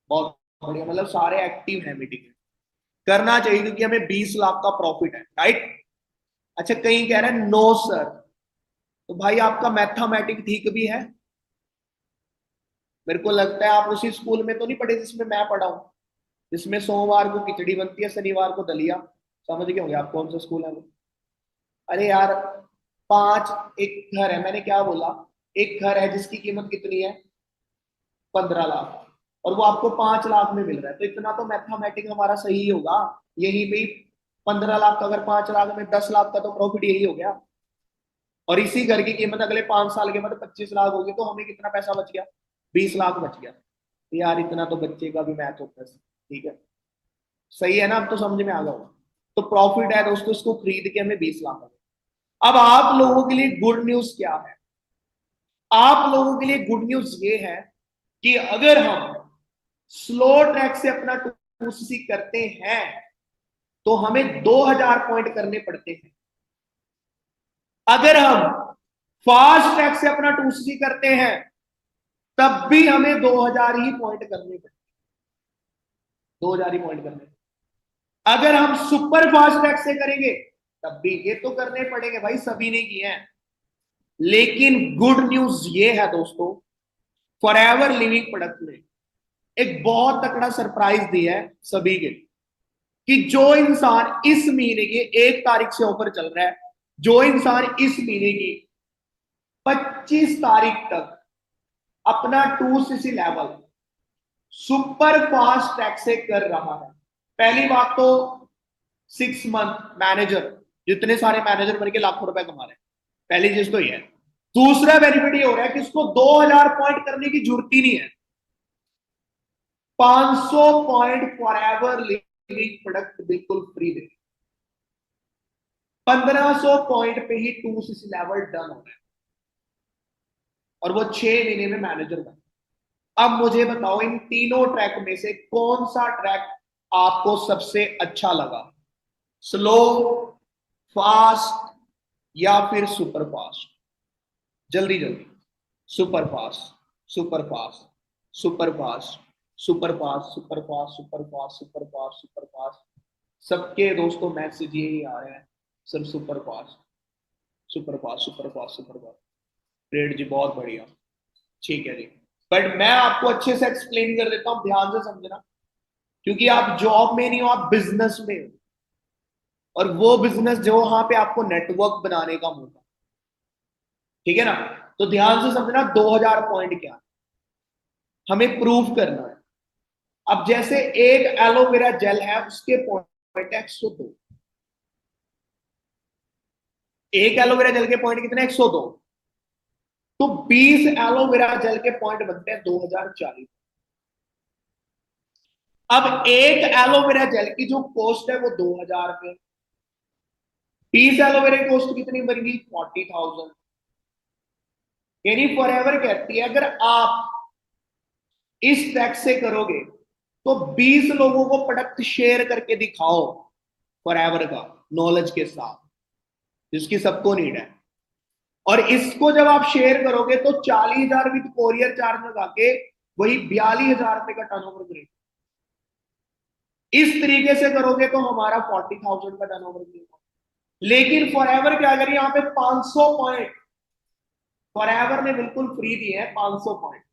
बहुत बढ़िया, मतलब सारे एक्टिव हैं मीटिंग में। करना चाहिए क्योंकि हमें 20 लाख का प्रॉफिट है, राइट। अच्छा, कहीं कह रहे हैं नो सर, तो भाई आपका मैथमेटिक ठीक भी है। मेरे को लगता है आप उसी स्कूल में तो नहीं पढ़े जिसमें मैं पढ़ा हूं, जिसमें सोमवार को खिचड़ी बनती है, शनिवार को दलिया। समझ गए होंगे आप कौन सा स्कूल है वो। अरे यार, 5, एक घर है, मैंने क्या बोला, एक घर है जिसकी कीमत कितनी है, 15 लाख, और वो आपको 5 लाख में मिल रहा है, तो इतना तो मैथमेटिक हमारा सही होगा। यहीं पे 15 लाख का अगर 5 लाख में 10 लाख का तो प्रॉफिट यही हो गया। और इसी घर की कीमत अगले 5 साल के बाद 25 लाख होगी, तो हमें कितना पैसा बच गया, 20 लाख बच गया। यार इतना तो बच्चे का भी मैथ होता है, ठीक है, सही है ना, अब तो समझ में आ गया। तो प्रॉफिट है दोस्तों, इसको खरीद के हमें 20 लाख। अब आप लोगों के लिए गुड न्यूज क्या है, आप लोगों के लिए गुड न्यूज ये है कि अगर हम स्लो ट्रैक से अपना 2cc करते हैं तो हमें 2000 पॉइंट करने पड़ते हैं। अगर हम फास्ट ट्रैक से अपना 2cc करते हैं तब भी हमें 2000 ही पॉइंट करने पड़ते, 2000 ही पॉइंट करने। अगर हम सुपर फास्ट ट्रैक से करेंगे तब भी ये तो करने पड़ेंगे भाई, सभी ने किए हैं। लेकिन गुड न्यूज ये है दोस्तों, फॉरएवर लिविंग प्रोडक्ट ने एक बहुत तगड़ा सरप्राइज दिया है सभी के, कि जो इंसान इस महीने की 1 तारीख से ऑफर चल रहा है, जो इंसान इस महीने की 25 तारीख तक अपना 2cc level super fast track से कर रहा है। पहली बात तो 6 मंथ मैनेजर, जितने सारे मैनेजर बन के लाखों रुपए कमा रहे हैं, पहली चीज तो ये है। दूसरा बेनिफिट ये हो रहा है कि उसको 2000 पॉइंट करने की जरूरत ही नहीं है। 500 पॉइंट फॉरएवर लिविंग प्रोडक्ट बिल्कुल फ्री दे, 1500 पॉइंट पे ही 2cc लेवल डन हो रहा है और वो 6 महीने में मैनेजर बन। अब मुझे बताओ, इन तीनों ट्रैक में से कौन सा ट्रैक आपको सबसे अच्छा लगा, स्लो, फास्ट या फिर सुपर फास्ट? जल्दी जल्दी, super fast, super fast, super fast, super fast, super fast, super fast, super fast, super fast. सबके दोस्तों मैसेज यही आ रहे हैं, sir super fast, super fast, super fast, super fast. Great जी, बहुत बढ़िया, ठीक है जी। बट मैं आपको अच्छे से एक्सप्लेन कर देता हूं, ध्यान से समझना, क्योंकि आप जॉब में नहीं हो, आप बिजनेस में हो, और वो बिजनेस जो वहां पे आपको नेटवर्क बनाने का मौका, ठीक है ना। तो ध्यान से समझना, 2000 पॉइंट क्या हमें प्रूव करना है। अब जैसे एक एलोवेरा जेल है, उसके पॉइंट है 102, एक एलोवेरा जेल के पॉइंट कितने, 102, तो 20 एलोवेरा जेल के पॉइंट बनते हैं 2040। अब एक एलोवेरा जेल की जो कॉस्ट है वो 2000 रुपए, पीस एलोवेरा की कॉस्ट कितनी बनेगी 40,000। यानी फॉरएवर कहती है अगर आप इस टैक्स से करोगे तो 20 लोगों को प्रोडक्ट शेयर करके दिखाओ फॉरएवर का नॉलेज के साथ, जिसकी सबको नीड है, और इसको जब आप शेयर करोगे तो 40,000 विद कोरियर चार्ज लगा के वही 42,000 रुपए का टर्नओवर करेगा। इस तरीके से करोगे तो हमारा 40,000 का टर्नओवर करेगा। लेकिन फॉरएवर क्या करिए, यहाँ पे 500 पॉइंट फॉरएवर ने बिल्कुल फ्री दिए हैं। 500 पॉइंट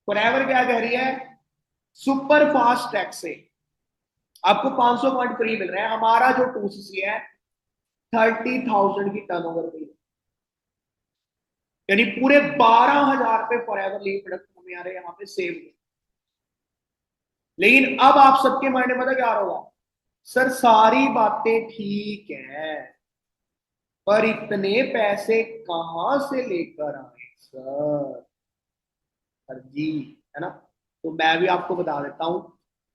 फॉरएवर क्या कह रही है, सुपर फास्ट टैक्स से आपको 500 पॉइंट फ्री मिल रहे हैं। हमारा जो 2cc है 30,000 की टर्नओवर पे, यानी पूरे 12,000 रुपए फॉरएवर लीव प्रोडक्ट हमें आ रहे हैं यहाँ पे सेव। लेकिन अब आप सबके माइंड में पता क्या होगा, सर सारी बातें ठीक है पर इतने पैसे कहां से लेकर आए सर जी, है ना। तो मैं भी आपको बता देता हूं,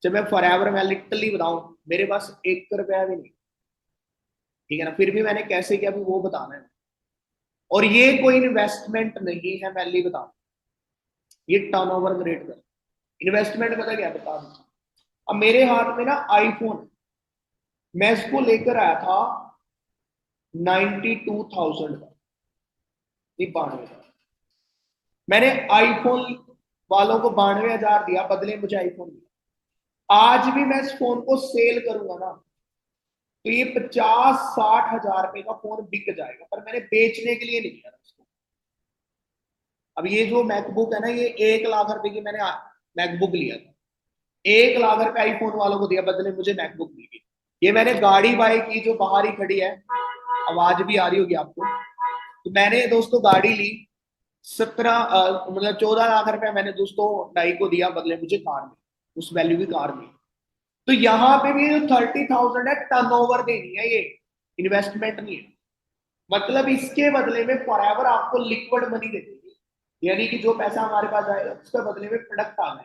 जब मैं फॉरएवर में लिटरली बताऊं मेरे पास 1 रुपया भी नहीं, ठीक है ना, फिर भी मैंने कैसे किया अभी वो बताना है। और ये कोई इन्वेस्टमेंट नहीं है, मैं नहीं बता, ये टर्नओवर क्रिएट कर इन्वेस्टमेंट पता क्या बता दूं। अब मेरे हाथ में ना आईफोन, मैं इसको लेकर आया था 92,000 का, 92,000। मैंने आईफोन वालों को 92,000 दिया, बदले मुझे आईफोन दिया। आज भी मैं इस फोन को सेल करूंगा ना तो ये 50-60 हजार रुपए का फोन बिक जाएगा, पर मैंने बेचने के लिए नहीं किया उसको। अब ये जो मैकबुक है ना, ये 1 लाख रुपए की मैंने मैकबुक लिया था, 1 लाख रुपए आईफोन वालों को दिया, बदले मुझे मैकबुक मिल गई। ये मैंने गाड़ी बाय की जो बाहर ही खड़ी है, आवाज भी आ रही होगी आपको। तो मैंने दोस्तों गाड़ी ली 14 लाख रुपए मैंने दोस्तों डाई को दिया, बदले मुझे कार में उस वैल्यू की कार में। तो यहां पे भी 30,000 है, टर्नओवर देनी है, ये इन्वेस्टमेंट नहीं है। मतलब इसके बदले में फॉरएवर आपको लिक्विड मनी दे देगी, यानी कि जो पैसा हमारे पास आएगा उसके बदले में प्रोडक्ट आ जाएगा।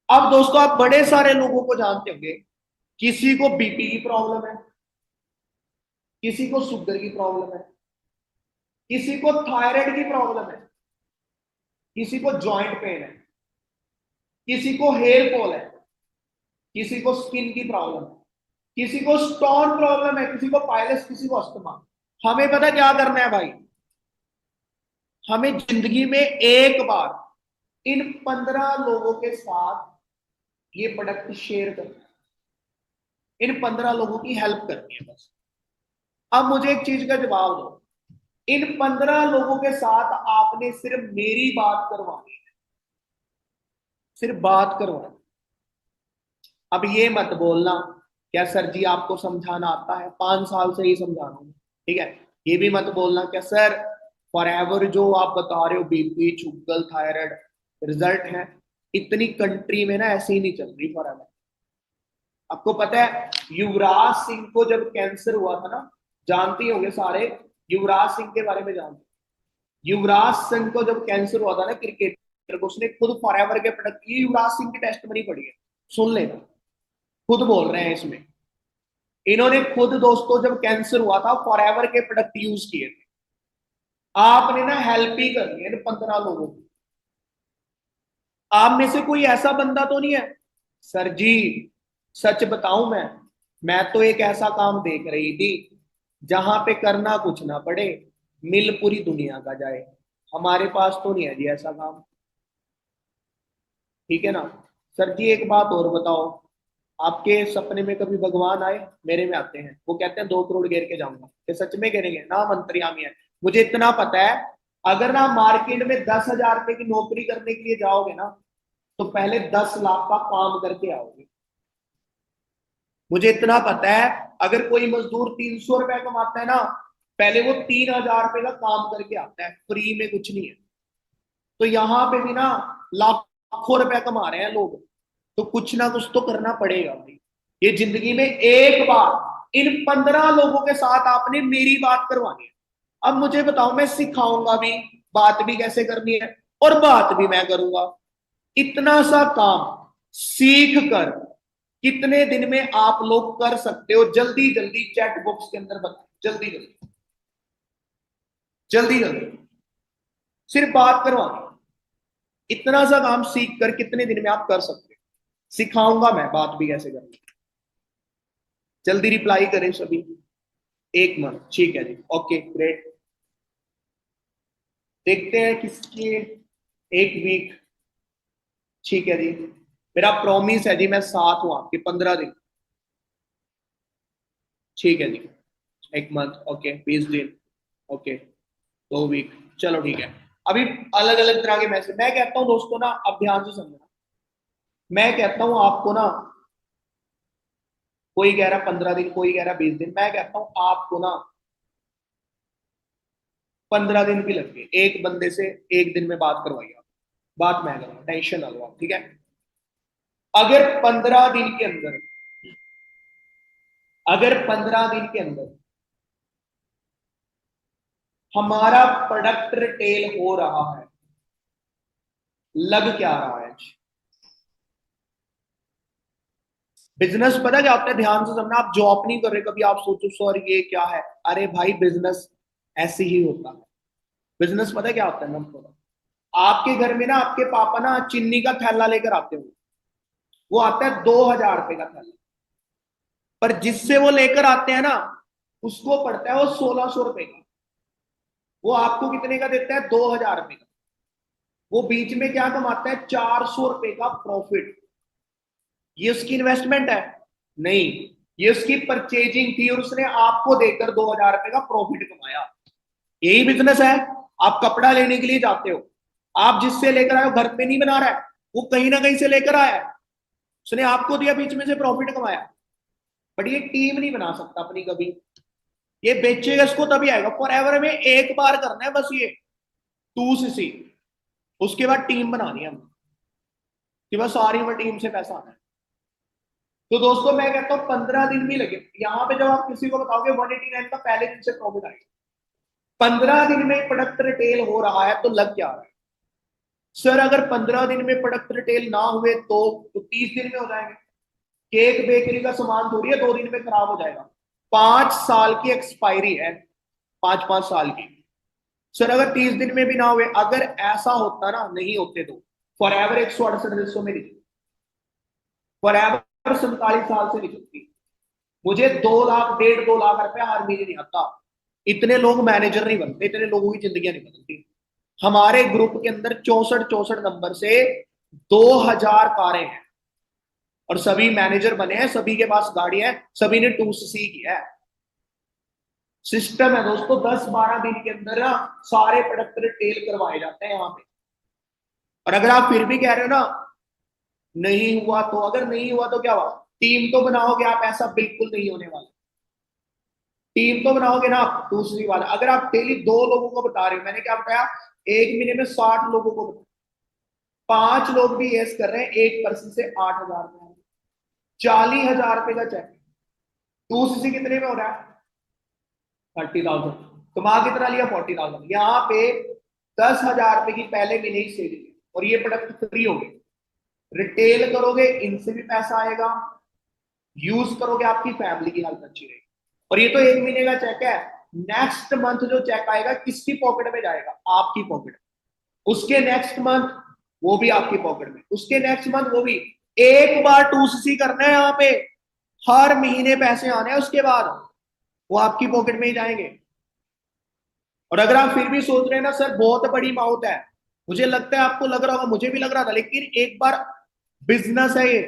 अब दोस्तों आप बड़े सारे लोगों को जानते होंगे, किसी को बीपी की प्रॉब्लम है, किसी को शुगर की प्रॉब्लम है, किसी को थायराइड की प्रॉब्लम है, किसी को जॉइंट पेन है, किसी को हेयर फॉल है, किसी को स्किन की प्रॉब्लम है, किसी को स्टोन प्रॉब्लम है, किसी को पाइलस, किसी को अस्थमा। हमें पता क्या करना है भाई, हमें जिंदगी में एक बार इन 15 लोगों के साथ ये प्रोडक्ट शेयर करना है, इन 15 लोगों की हेल्प करनी है बस। अब मुझे एक चीज का जवाब दो, इन 15 लोगों के साथ आपने सिर्फ मेरी बात करवानी है, सिर्फ बात करवानी। अब ये मत बोलना क्या सर जी आपको समझाना आता है, 5 साल से ही समझा रहा हूं, ठीक है। ये भी मत बोलना क्या सर फॉरएवर जो आप बता रहे हो बीपी शुगर थायराइड रिजल्ट है, इतनी कंट्री में ना ऐसे ही नहीं चल रही फॉरएवर। आपको पता है युवराज सिंह को जब कैंसर हुआ था ना, जानते होंगे सारे, युवराज सिंह के बारे में जानते। युवराज सिंह को जब कैंसर हुआ था ना क्रिकेटर को, उसने खुद फॉरएवर के प्रोडक्ट, ये युवराज सिंह की टेस्ट बनी पड़ी है, सुन लेना, खुद बोल रहे हैं इसमें। इन्होंने खुद दोस्तों जब कैंसर हुआ था फॉरएवर के प्रोडक्ट यूज किए थे। आपने ना हेल्प ही करनी है 15 लोगों की। आप में से कोई ऐसा बंदा तो नहीं है सर जी सच बताऊं मैं तो एक ऐसा काम देख रही थी जहां पे करना कुछ ना पड़े, मिल पूरी दुनिया का जाए, हमारे पास तो नहीं है जी ऐसा काम, ठीक है ना। सर जी एक बात और बताओ, आपके सपने में कभी भगवान आए? मेरे में आते हैं, वो कहते हैं 2 करोड़ घेर के जाऊंगा, ये सच में करेंगे ना? मंत्रियामी है, मुझे इतना पता है अगर ना मार्केट में 10,000 रुपए की नौकरी करने के लिए जाओगे ना तो पहले 10 लाख का काम करके आओगे। मुझे इतना पता है अगर कोई मजदूर 300 रुपए कमाता है ना, पहले वो 3,000 रुपए का काम करके आता है, फ्री में कुछ नहीं है। तो यहाँ पे भी ना लाखों रुपए कमा रहे हैं लोग, तो कुछ ना कुछ तो करना पड़ेगा भाई। ये जिंदगी में एक बार इन 15 लोगों के साथ आपने मेरी बात करवानी है। अब मुझे बताओ, मैं सिखाऊंगा भी, बात भी कैसे करनी है और बात भी मैं करूंगा। इतना सा काम सीख कर कितने दिन में आप लोग कर सकते हो? जल्दी जल्दी चैट बॉक्स के अंदर बताओ, जल्दी जल्दी जल्दी जल्दी, सिर्फ बात करवानी। इतना सा काम सीख कर कितने दिन में आप कर सकते हो? सिखाऊंगा मैं बात भी कैसे करनी। जल्दी रिप्लाई करें सभी। 1 मंथ, ठीक है जी, ओके ग्रेट। देखते हैं किसकी 1 वीक, ठीक है जी। मेरा प्रॉमिस है जी, मैं साथ हूं आपके 15 दिन, ठीक है जी। 1 मंथ, ओके 20 दिन, ओके 2 वीक, चलो ठीक है। अभी अलग अलग तरह के मैसेज मैं कहता हूं दोस्तों ना, अब ध्यान से समझना। मैं कहता हूं आपको ना, कोई कह रहा 15 दिन, कोई कह रहा 20 दिन, मैं कहता हूं आपको ना 15 दिन भी लग गए। एक बंदे से 1 दिन में बात करवाइए, बात मैं करूंगा, टेंशन ना लो आप, ठीक है। अगर 15 दिन के अंदर, अगर 15 दिन के अंदर हमारा प्रोडक्ट रिटेल हो रहा है, लग क्या रहा है? बिजनेस पता क्या होता है? ध्यान से समझना, आप जॉब नहीं कर रहे। कभी आप सोचो सर ये क्या है, अरे भाई बिजनेस ऐसे ही होता है। बिजनेस पता क्या होता है? मैं आपके घर में ना आपके पापा ना चीनी का थैला लेकर आते हो, वो आता है 2000 रुपए का थैला, पर जिससे वो लेकर आते हैं ना उसको पड़ता है वो 1600 रुपए का। वो आपको कितने का देता है? 2000 रुपए का। वो बीच में क्या कमाता है? 400 रुपए का प्रॉफिट। ये उसकी इन्वेस्टमेंट है? नहीं, ये उसकी परचेजिंग थी और उसने आपको देकर 2000 रुपए का प्रॉफिट कमाया। यही बिजनेस है। आप कपड़ा लेने के लिए जाते हो, आप जिससे लेकर आए हो घर पे नहीं बना रहा है, वो कहीं ना कहीं से लेकर आया है, उसने आपको दिया, बीच में से प्रॉफिट कमाया। बट ये टीम नहीं बना सकता अपनी कभी। ये बेचेगा इसको तभी आएगा। फॉर एवर में एक बार करना है बस ये 2cc, उसके बाद टीम बनानी है हम कि बस सारी में टीम से पैसा आना है। तो दोस्तों मैं कहता हूं 15 दिन भी लगे। यहां पे जब आप किसी को बताओगे 189 का पहले दिन से प्रॉफिट आएगा, 15 दिन में प्रोडक्ट रिटेल हो रहा है तो लग क्या रहा है? सर अगर 15 दिन में प्रोडक्ट रिटेल ना हुए तो 30 दिन में हो जाएंगे। केक बेकरी का सामान थोड़ी है 2 दिन में खराब हो जाएगा। 5 साल की एक्सपायरी है, 5 साल की। सर अगर 30 दिन में भी ना हुए, अगर ऐसा होता ना, नहीं होते तो फॉर एवर 168 दिवसों में नहीं, फॉर एवर 47 साल से नहीं चलती। मुझे 2 लाख 1.5-2 लाख रुपया हर महीने नहीं आता। इतने लोग मैनेजर नहीं बनते, इतने लोगों की जिंदगियां नहीं बदलती। हमारे ग्रुप के अंदर 64 नंबर से 2000 कारें हैं और सभी मैनेजर बने हैं, सभी के पास गाड़ी है, सभी ने 2cc किया है। सिस्टम है दोस्तों। 10-12 दिन के अंदर ना सारे प्रोडक्ट रिटेल करवाए जाते हैं यहाँ पे। और अगर आप फिर भी कह रहे हो ना नहीं हुआ, तो अगर नहीं हुआ तो क्या हुआ? टीम तो बनाओगे आप, ऐसा बिल्कुल नहीं होने वाला। टीम तो बनाओगे ना आप। दूसरी बात, अगर आप डेली 2 लोगों को बता रहे हो, मैंने क्या बताया, 1 महीने में 60 लोगों को बताया, 5 लोग भी यस कर रहे हैं, एक पर्सन से 8000 रुपए, 40,000 रुपए का चेक। 2cc कितने में हो रहा है? 30,000। कमा कितना लिया? 40,000। यहाँ पे 10,000 रुपए की पहले महीने ही सेल और ये प्रोडक्ट फ्री हो गए। रिटेल करोगे इनसे भी पैसा आएगा, यूज करोगे आपकी फैमिली की हालत अच्छी रहेगी। और ये तो 1 महीने का चेक है। नेक्स्ट मंथ जो चेक आएगा किसकी पॉकेट में जाएगा? आपकी पॉकेट। उसके नेक्स्ट मंथ वो भी आपकी पॉकेट में, उसके नेक्स्ट मंथ वो भी। एक बार 2cc करना है यहाँ पे, हर महीने पैसे आने हैं, उसके बाद वो आपकी पॉकेट में ही जाएंगे। और अगर आप फिर भी सोच रहे हैं ना सर बहुत बड़ी माउथ है, मुझे लगता है आपको लग रहा होगा, मुझे भी लग रहा था, लेकिन एक बार बिजनेस है ये,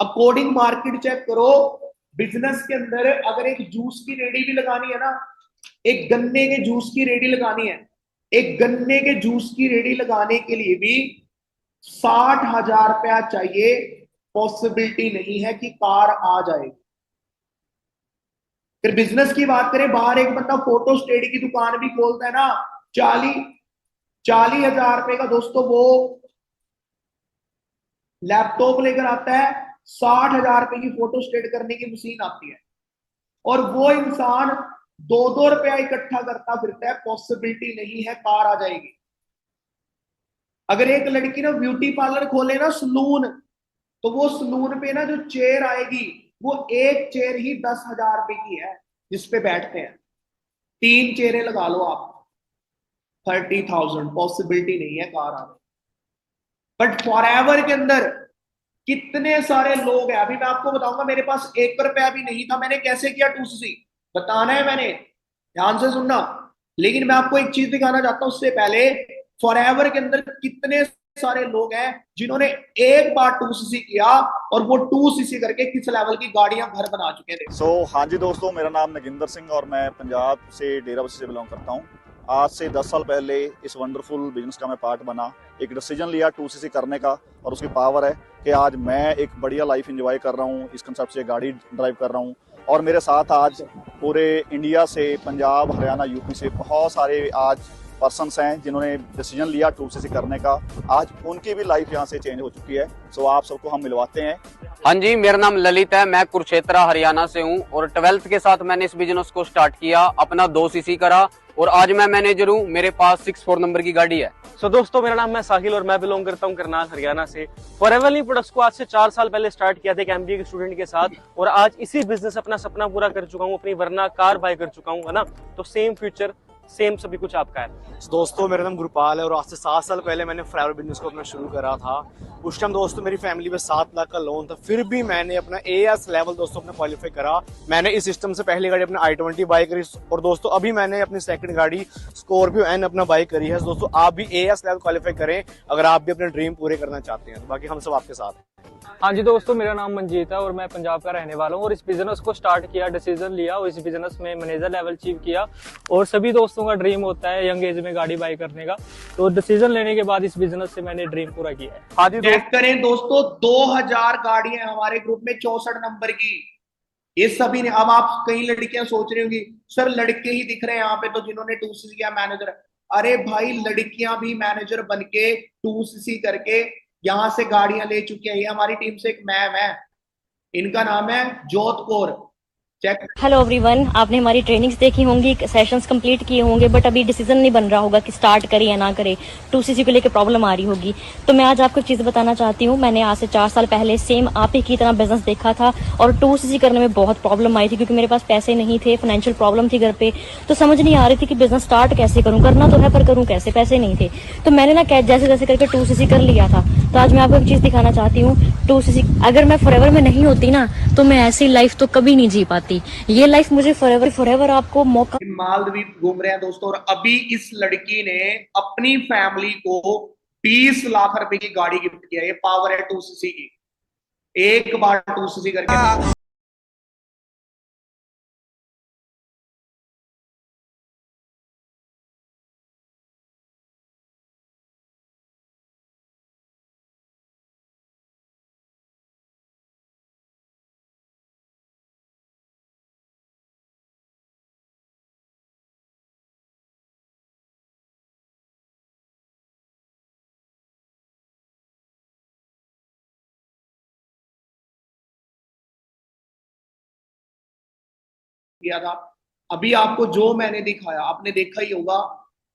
अकॉर्डिंग मार्केट चेक करो। बिजनेस के अंदर अगर एक जूस की रेडी भी लगानी है ना, एक गन्ने के जूस की रेडी लगानी है, एक गन्ने के जूस की रेडी लगाने के लिए भी 60,000 रुपया चाहिए। पॉसिबिलिटी नहीं है कि कार आ जाएगी। फिर बिजनेस की बात करें, बाहर एक बंदा फोटो स्टेट की दुकान भी खोलता है ना, 40,000 रुपए का दोस्तों वो लैपटॉप लेकर आता है, 60,000 रुपए की फोटो स्टेट करने की मशीन आती है, और वो इंसान 2-2 रुपया इकट्ठा करता फिरता है। पॉसिबिलिटी नहीं है कार आ जाएगी। अगर एक लड़की ना ब्यूटी पार्लर खोले ना, सलून, तो वो सलून पे ना जो चेयर आएगी वो एक चेयर ही 10,000 रुपए की है जिसपे बैठते हैं। 3 चेयरें लगा लो आप, 30,000 पॉसिबिलिटी नहीं है कार आने। बट फॉरएवर के अंदर कितने सारे लोग हैं। अभी मैं आपको बताऊंगा, मेरे पास 1 रुपया भी नहीं था, मैंने कैसे किया 2cc बताना है मैंने, ध्यान से सुनना। लेकिन मैं आपको एक चीज दिखाना चाहता हूं उससे पहले, फॉरएवर के अंदर कितने सारे लोग हैं जिन्होंने एक बार 2cc किया और वो 2cc करके किस लेवल की गाड़ियां घर बना चुके थे। हाँ जी दोस्तों, मेरा नाम नगिंदर सिंह और मैं पंजाब से डेराबस्सी से बिलोंग करता हूँ। आज से 10 साल पहले इस वंडरफुल बिजनेस का मैं पार्ट बना, एक डिसीजन लिया 2cc करने का, और उसकी पावर है कि आज मैं एक बढ़िया लाइफ एंजॉय कर रहा हूँ, इस कंसेप्ट से गाड़ी ड्राइव कर रहा हूँ। और मेरे साथ आज पूरे इंडिया से, पंजाब, हरियाणा, यूपी से बहुत सारे आज पर्सन्स हैं जिन्होंने डिसीजन लिया 2cc करने का। आज उनकी भी लाइफ यहाँ से चेंज हो चुकी है। सो आप सबको हम मिलवाते हैं। हाँ जी, मेरा नाम ललित है, मैं कुरुक्षेत्र हरियाणा से हूँ और 12th के साथ मैंने इस बिजनेस को स्टार्ट किया, अपना 2cc करा और आज मैं मैनेजर हूँ। मेरे पास 64 नंबर की गाड़ी है। सो दोस्तों, मेरा नाम है साहिल और मैं बिलोंग करता हूँ करनाल हरियाणा से। फॉरएवर लीफ प्रोडक्ट्स को आज से 4 साल पहले स्टार्ट किया था एक MBA के स्टूडेंट के साथ, और आज इसी बिजनेस अपना सपना पूरा कर चुका हूँ, अपनी वरना कार बाय कर चुका हूँ, है ना। तो सेम फ्यूचर, सेम सभी कुछ आपका है। दोस्तों, मेरा नाम गुरपाल है और आज से 7 साल पहले मैंने फॉरएवर बिजनेस को अपना शुरू करा था। उस टाइम दोस्तों मेरी फैमिली में 7 लाख का लोन था, फिर भी मैंने अपना AS लेवल दोस्तों अपना क्वालिफाई करा। मैंने इस सिस्टम से पहली गाड़ी अपना i20 बाई करी, और दोस्तों अभी मैंने अपनी सेकंड गाड़ी स्कॉर्पियो N अपना बाई करी है। दोस्तों आप भी AS लेवल क्वालिफाई करें अगर आप भी अपने ड्रीम पूरे करना चाहते हैं। बाकी हम सब आपके साथ हैं। हाँ जी दोस्तों, मेरा नाम मंजीत है और मैं पंजाब का रहने वाला हूँ और इस बिजनेस को स्टार्ट किया, डिसीजन लिया और इस बिजनेस में मैनेजर लेवल अचीव किया। और सभी दोस्तों का ड्रीम होता है यंग एज में गाड़ी बाई करने का, तो डिसीजन लेने के बाद इस बिजनेस से मैंने ड्रीम पूरा किया है। हाँ जी, चेक करें दोस्तों, 2000 गाड़ियां हमारे ग्रुप में 64 नंबर की। ये सभी ने, अब आप कई लड़कियां सोच रही होंगी सर लड़के ही दिख रहे हैं यहाँ पे तो जिन्होंने 2cc किया मैनेजर। अरे भाई, लड़कियां भी मैनेजर बनके 2cc करके यहां से गाड़ियां ले चुकी है। ये हमारी टीम से एक मैम है, इनका नाम है जोत कौर। हेलो एवरीवन, आपने हमारी ट्रेनिंग्स देखी होंगी, सेशंस कंप्लीट किए होंगे, बट अभी डिसीजन नहीं बन रहा होगा कि स्टार्ट करें या ना करें, 2cc को लेकर प्रॉब्लम आ रही होगी। तो मैं आज आपको एक चीज़ बताना चाहती हूँ। मैंने आज से 4 साल पहले सेम आप ही की तरह बिजनेस देखा था और 2cc करने में बहुत प्रॉब्लम आई थी क्योंकि मेरे पास पैसे नहीं थे, फाइनेंशियल प्रॉब्लम थी घर पे, तो समझ नहीं आ रही थी कि बिजनेस स्टार्ट कैसे करूँ, करना तो है पर करूँ कैसे, पैसे नहीं थे। तो मैंने ना जैसे जैसे करके 2cc कर लिया था। तो आज मैं आपको एक चीज़ दिखाना चाहती हूँ, 2cc अगर मैं फॉरएवर में नहीं होती ना तो मैं ऐसी लाइफ तो कभी नहीं जी पाती। ये लाइफ मुझे फॉरएवर आपको मौका। मालदीव घूम रहे हैं दोस्तों, और अभी इस लड़की ने अपनी फैमिली को 20 लाख रुपए की गाड़ी गिफ्ट किया। ये पावर है 2cc की। एक बार 2cc करके किया था। अभी आपको जो मैंने दिखाया आपने देखा ही होगा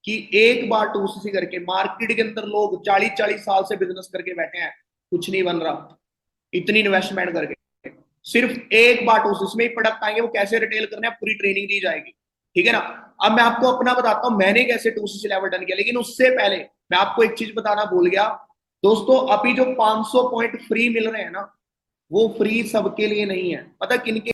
कि एक बार 2cc करके मार्केट के अंदर लोग 40-40 साल से बिजनेस करके बैठे हैं, कुछ नहीं बन रहा, इतनी इन्वेस्टमेंट करके। सिर्फ एक बार 2cc में ही प्रोडक्ट आएंगे, वो कैसे रिटेल करने पूरी ट्रेनिंग दी जाएगी, ठीक है ना। अब मैं आपको अपना बताता हूं मैंने कैसे 2cc लेवल डन किया, लेकिन उससे पहले मैं आपको एक चीज बताना भूल गया दोस्तों। अभी जो 500 पॉइंट फ्री मिल रहे हैं ना, वो फ्री सबके लिए नहीं है। पता किनके